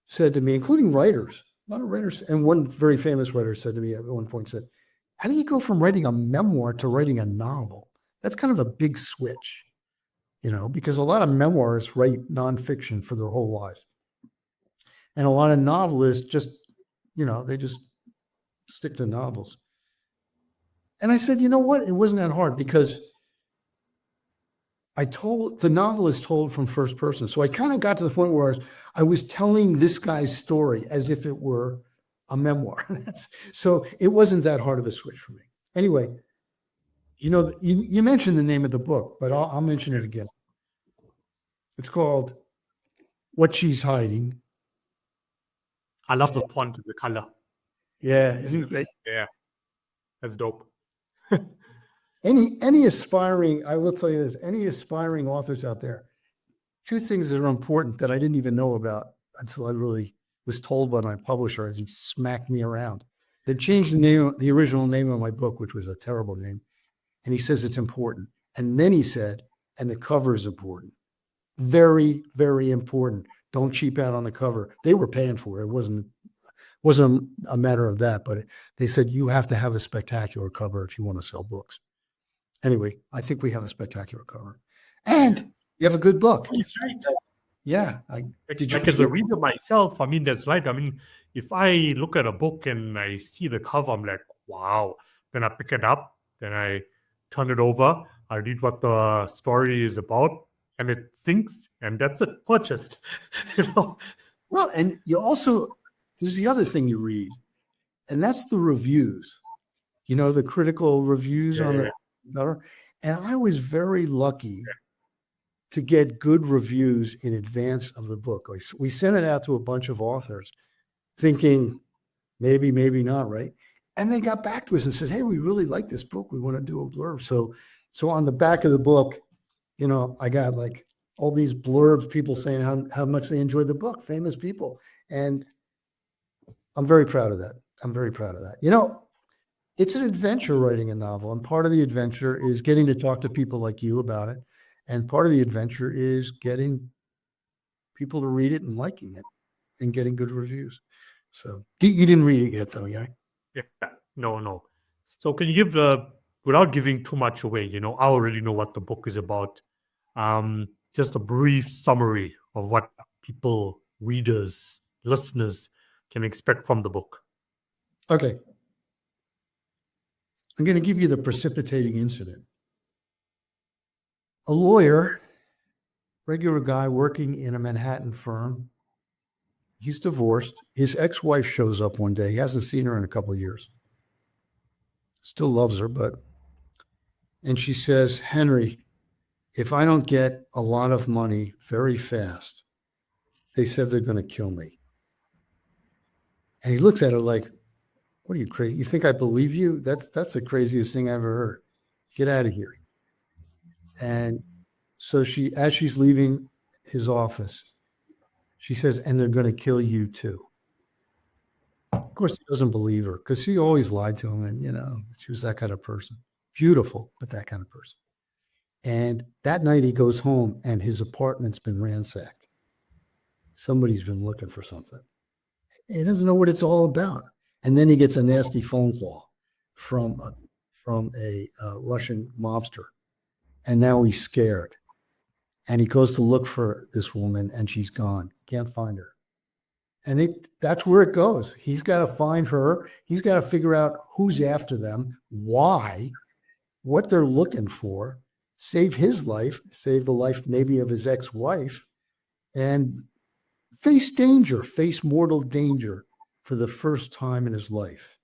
said to me, including writers. A lot of writers, and one very famous writer said to me at one point, how do you go from writing a memoir to writing a novel? That's kind of a big switch, because a lot of memoirists write nonfiction for their whole lives. And a lot of novelists just, they just stick to novels. And I said, you know what? It wasn't that hard because the novel is told from first person. So I kind of got to the point where I was telling this guy's story as if it were a memoir. So it wasn't that hard of a switch for me. Anyway, you mentioned the name of the book, but I'll mention it again. It's called What She's Hiding. I love the font and the color. Yeah, isn't it great? Yeah, that's dope. Any aspiring, I will tell you this, any aspiring authors out there, two things that are important that I didn't even know about until I really was told by my publisher as he smacked me around. They changed the original name of my book, which was a terrible name. And he says it's important. And then he said, and the cover is important. Very, very important. Don't cheap out on the cover. They were paying for it. It wasn't a matter of that, but they said you have to have a spectacular cover if you want to sell books. Anyway, I think we have a spectacular cover, and you have a good book. It's right. Yeah, did you Like as read a it? reader myself, I mean, that's right. I mean, if I look at a book and I see the cover, I'm like, wow. Then I pick it up, then I turn it over, I read what the story is about, and it sinks, and that's it, purchased. you know? Well, and you also there's the other thing you read, and that's the reviews. You know, the critical reviews on Yeah, the cover. And I was very lucky to get good reviews in advance of the book. We sent it out to a bunch of authors thinking maybe, maybe not, right? And they got back to us and said, hey, we really like this book. We want to do a blurb. So on the back of the book, you know, I got like all these blurbs, people saying how much they enjoyed the book, famous people. And I'm very proud of that. I'm very proud of that. You know, it's an adventure writing a novel. And part of the adventure is getting to talk to people like you about it. And part of the adventure is getting people to read it and liking it and getting good reviews. So you didn't read it yet, though, yeah? yeah. No. So can you give without giving too much away, you know, I already know what the book is about. Just a brief summary of what people, readers, listeners can expect from the book. Okay. I'm going to give you the precipitating incident. A lawyer, regular guy working in a Manhattan firm. He's divorced. His ex-wife shows up one day. He hasn't seen her in a couple of years. Still loves her, and she says, Henry, if I don't get a lot of money very fast, they said they're going to kill me. And he looks at her like, what are you, crazy? You think I believe you? That's the craziest thing I ever heard. Get out of here. And so as she's leaving his office, she says, and they're going to kill you too. Of course, he doesn't believe her because she always lied to him. And, you know, she was that kind of person. Beautiful, but that kind of person. And that night he goes home and his apartment's been ransacked. Somebody's been looking for something. He doesn't know what it's all about. And then he gets a nasty phone call from a Russian mobster. And now he's scared. And he goes to look for this woman and she's gone. Can't find her. And that's where it goes. He's got to find her. He's got to figure out who's after them, why, what they're looking for, save his life, save the life maybe of his ex-wife, and face danger, face mortal danger for the first time in his life.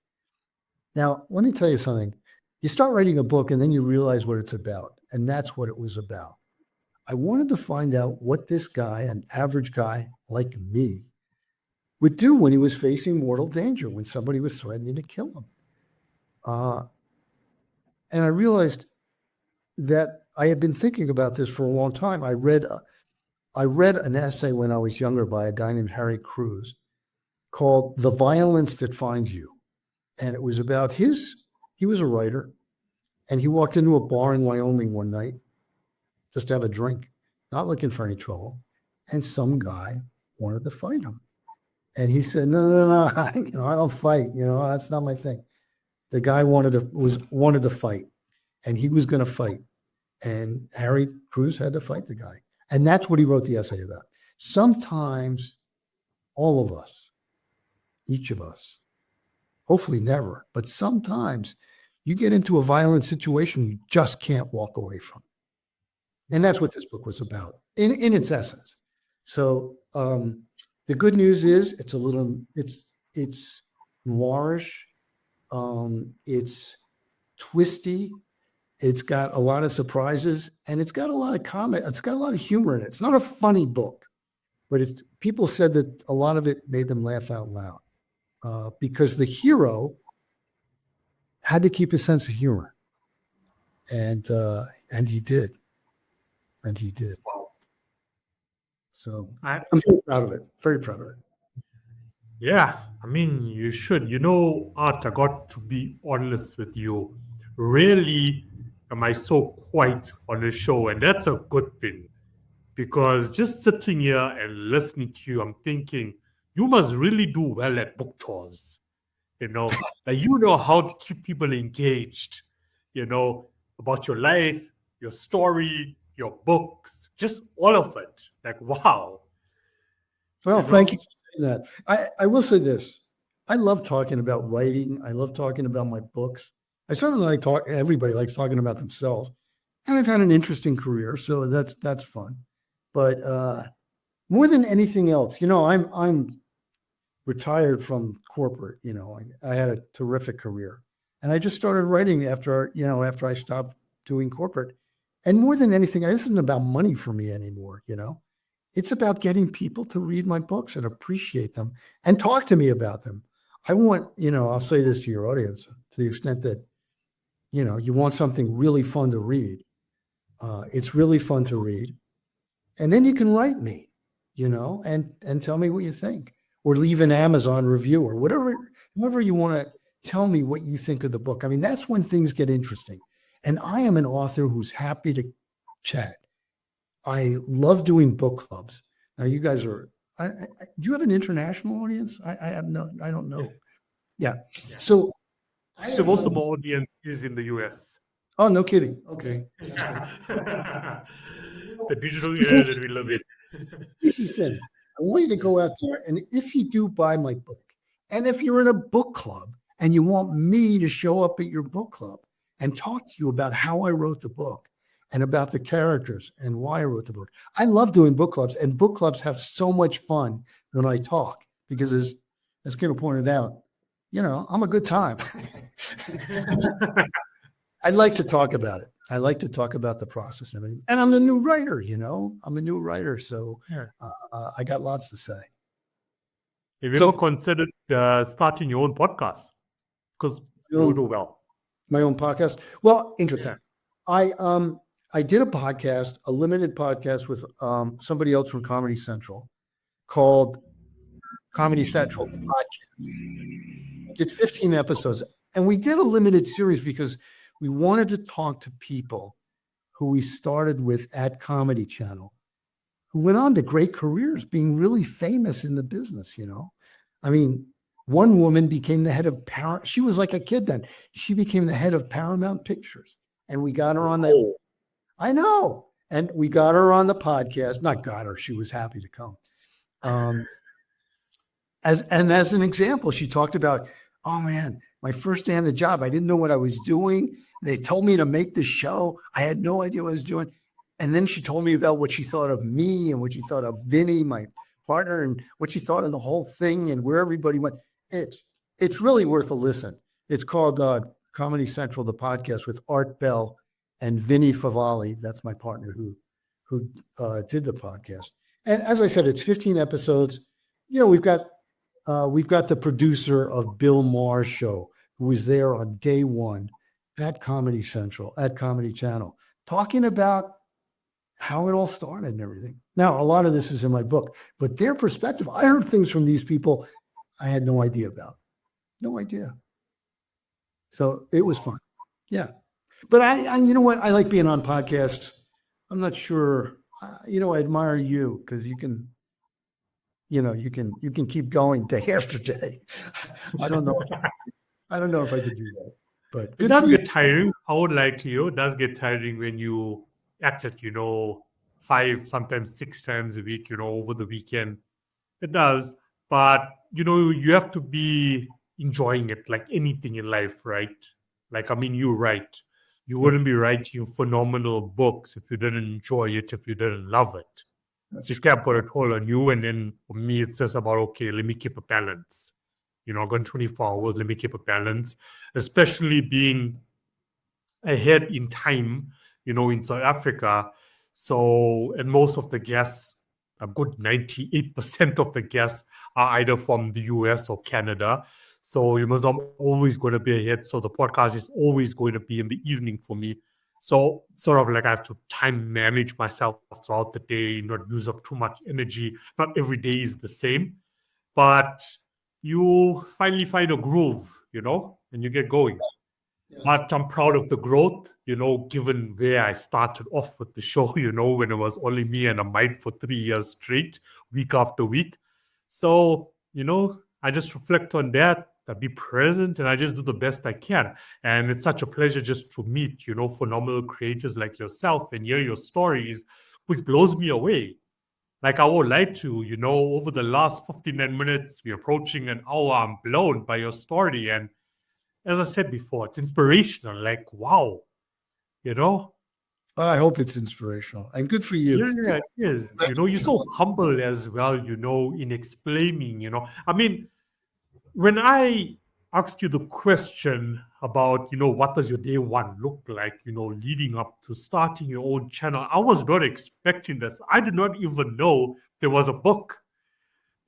Now, let me tell you something. You start writing a book and then you realize what it's about. And that's what it was about. I wanted to find out what this guy, an average guy like me, would do when he was facing mortal danger, when somebody was threatening to kill him. And I realized that I had been thinking about this for a long time. I read an essay when I was younger by a guy named Harry Cruz called The Violence That Finds You. And it was about he was a writer, and he walked into a bar in Wyoming one night just to have a drink, not looking for any trouble. And some guy wanted to fight him. And he said, no, I don't fight. That's not my thing. The guy wanted to fight, and he was going to fight. And Harry Cruz had to fight the guy. And that's what he wrote the essay about. Sometimes all of us, each of us, hopefully never, but sometimes you get into a violent situation you just can't walk away from. And that's what this book was about in its essence. So the good news is it's noirish, it's twisty, it's got a lot of surprises, and it's got a lot of comment. It's got a lot of humor in it. It's not a funny book, but people said that a lot of it made them laugh out loud because the hero had to keep his sense of humor, and he did. And he did. So I'm very proud of it. Very proud of it. Yeah, I mean, you should. Art, I got to be honest with you. Rarely am I so quiet on a show, and that's a good thing. because just sitting here and listening to you, I'm thinking you must really do well at book tours. Like you know how to keep people engaged, you know, about your life, your story, your books, just all of it. Like, wow, Well, you thank you know. for saying that. I will say this. I love talking about writing. I love talking about my books. I certainly like talk. Everybody likes talking about themselves, and I've had an interesting career, so that's fun. But more than anything else, I'm retired from corporate. I had a terrific career, and I just started writing after I stopped doing corporate. And more than anything, this isn't about money for me anymore. It's about getting people to read my books and appreciate them and talk to me about them. I'll say this to your audience to the extent that, you want something really fun to read. It's really fun to read. And then you can write me, and tell me what you think or leave an Amazon review or whatever you want to tell me what you think of the book. I mean, that's when things get interesting. And I am an author who's happy to chat. I love doing book clubs. Now, you guys do you have an international audience? I don't know. Yeah. Yeah. So I So have most of done, my audience is in the US. oh, no kidding. Okay. The digital era that we live in. Here's the thing. I want you to go out there, and if you do buy my book, and if you're in a book club and you want me to show up at your book club and talk to you about how I wrote the book and about the characters and why I wrote the book. I love doing book clubs, and book clubs have so much fun when I talk because as Kino pointed out, I'm a good time. I like to talk about it. I like to talk about the process and everything. And I'm a new writer, I'm a new writer. So Yeah. I got lots to say. Have you So- ever considered starting your own podcast? Because you do well. My own podcast. Well, interesting. Yeah. I did a podcast, a limited podcast with somebody else from Comedy Central called Comedy Central Podcast. Did 15 episodes, and we did a limited series because we wanted to talk to people who we started with at Comedy Channel, who went on to great careers, being really famous in the business. I mean, one woman became the head of Paramount. She was like a kid then. She became the head of Paramount Pictures, and we got her on that. Oh. I know. And we got her on the podcast. Not got her. She was happy to come. As an example, she talked about, oh man, my first day on the job, I didn't know what I was doing. They told me to make the show. I had no idea what I was doing. And then she told me about what she thought of me and what she thought of Vinny, my partner, and what she thought of the whole thing and where everybody went. It's really worth a listen. It's called Comedy Central, the podcast with Art Bell and Vinny Favali. That's my partner who did the podcast. And as I said, it's 15 episodes. We've got the producer of Bill Maher's show, who was there on day one at Comedy Central, at Comedy Channel, talking about how it all started and everything. Now, a lot of this is in my book, but their perspective, I heard things from these people I had no idea about. No idea. So it was fun. Yeah. But I you know what? I like being on podcasts. I'm not sure. I admire you because you can keep going day after day. I don't know. I don't know if I could do that, but It good does for you. get tiring. I would like to you. It does get tiring when you act it, 5, sometimes 6 times a week, over the weekend. It does. But, you have to be enjoying it like anything in life, right? Like, I mean, you write. You wouldn't be writing phenomenal books if you didn't enjoy it, if you didn't love it. So you can't put it all on you. And then for me, it's just about, okay, let me keep a balance. I've got 24 hours, let me keep a balance, especially being ahead in time, in South Africa. So, and most of the guests, a good 98% of the guests are either from the US or Canada. So you must, I'm always going to be ahead. So the podcast is always going to be in the evening for me. So sort of like I have to time manage myself throughout the day, not use up too much energy. Not every day is the same, but you finally find a groove, and you get going. But I'm proud of the growth, given where I started off with the show, when it was only me and a mic for 3 years straight, week after week. So, I just reflect on that, I be present, and I just do the best I can. And it's such a pleasure just to meet, phenomenal creators like yourself and hear your stories, which blows me away. Like I won't lie to you, over the last 59 minutes, we're approaching an hour. I'm blown by your story. And as I said before, it's inspirational. Like, wow, you know? I hope it's inspirational and good for you. Yeah, it is. You're so humble as well, in explaining, I mean, when I asked you the question about, what does your day one look like, leading up to starting your own channel, I was not expecting this. I did not even know there was a book.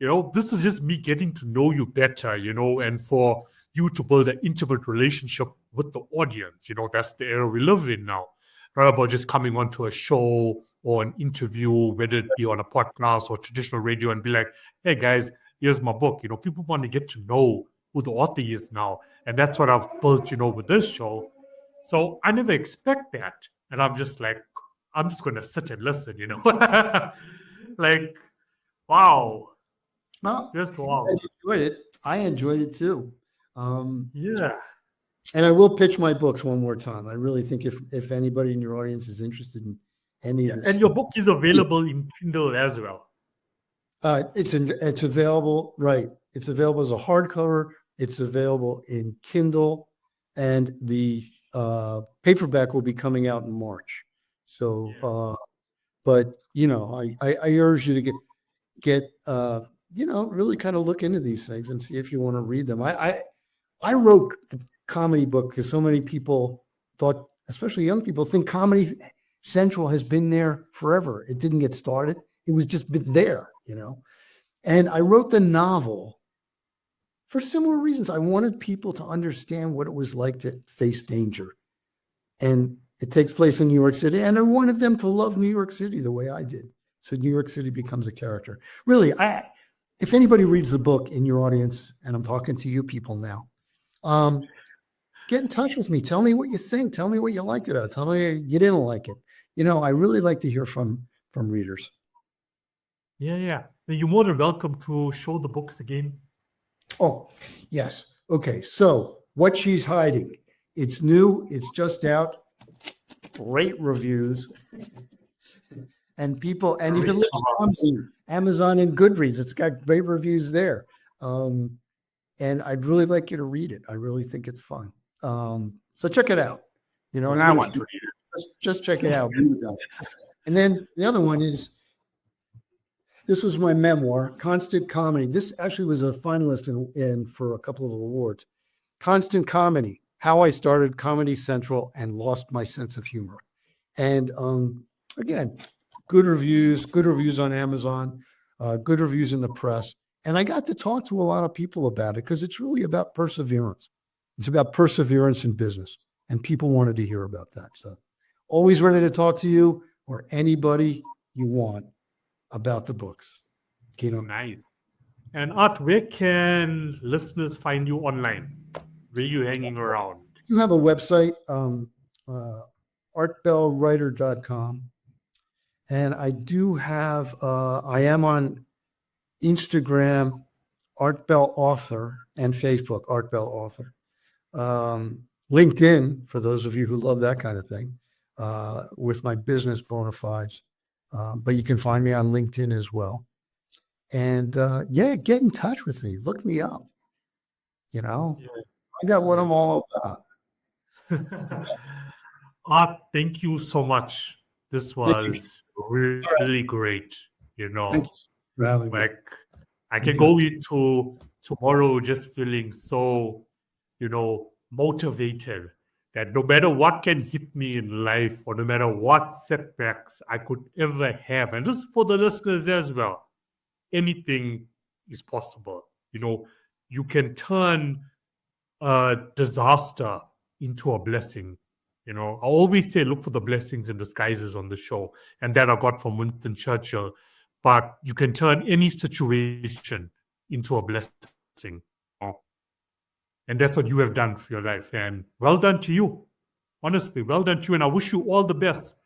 This is just me getting to know you better, and for you to build an intimate relationship with the audience. That's the era we live in now. Not about just coming onto a show or an interview, whether it be on a podcast or traditional radio, and be like, hey guys, here's my book. People want to get to know who the author is now. And that's what I've built, with this show. So I never expect that. And I'm just like, I'm just going to sit and listen, like, wow. Well, Just I wow. enjoyed it. I enjoyed it too. Um, Yeah. and I will pitch my books one more time. I really think if anybody in your audience is interested in any of this And your stuff, book is available in Kindle as well. it's available, right? It's available as a hardcover. It's available in Kindle, and the paperback will be coming out in March. So, but I urge you to get really kind of look into these things and see if you want to read them. I wrote the comedy book because so many people thought, especially young people, think Comedy Central has been there forever. It didn't get started. It was just been there, And I wrote the novel for similar reasons. I wanted people to understand what it was like to face danger. And it takes place in New York City. And I wanted them to love New York City the way I did. So New York City becomes a character. Really, if anybody reads the book in your audience, and I'm talking to you people now, get in touch with me. Tell me what you think. Tell me what you liked about it. Tell me you didn't like it. I really like to hear from readers. Yeah. You're more than welcome to show the books again. Oh, yes. Okay. So What She's Hiding. It's new. It's just out. Great reviews. And you can look at Amazon and Goodreads. It's got great reviews there. And I'd really like you to read it. I really think it's fun. So check it out. And I want to read it. Just check it out. And then the other one is, this was my memoir, Constant Comedy. This actually was a finalist in for a couple of awards. Constant Comedy, How I Started Comedy Central and Lost My Sense of Humor. And again, good reviews on Amazon, good reviews in the press. And I got to talk to a lot of people about it because it's really about perseverance. It's about perseverance in business. And people wanted to hear about that. So always ready to talk to you or anybody you want about the books. Kino. Nice. And Art, where can listeners find you online? Where are you hanging around? You have a website, artbellwriter.com. And I do have, I am on Instagram, Artbell Author, and Facebook, Artbell Author. LinkedIn, for those of you who love that kind of thing, with my business bona fides. But you can find me on LinkedIn as well. And get in touch with me. Look me up. Find out what I'm all about. Art, thank you so much. This was really great. Thank you for having me. Like I can go into tomorrow just feeling so, motivated that no matter what can hit me in life or no matter what setbacks I could ever have, and this is for the listeners as well, anything is possible. You can turn a disaster into a blessing. I always say look for the blessings in disguises on the show, and that I got from Winston Churchill. But you can turn any situation into a blessing. And that's what you have done for your life. And well done to you. Honestly, well done to you. And I wish you all the best.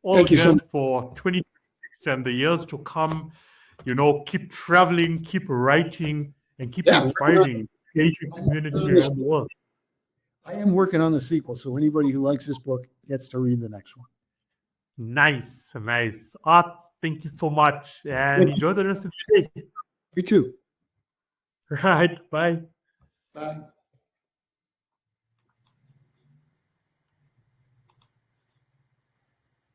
All Thank the you so best for 2026 and the years to come. Keep traveling, keep writing, and keep Yeah, inspiring, creating community around the world. I am working on the sequel, so anybody who likes this book gets to read the next one. Nice, nice. Art, thank you so much. And enjoy the rest of your day. You too. Right, bye. Bye.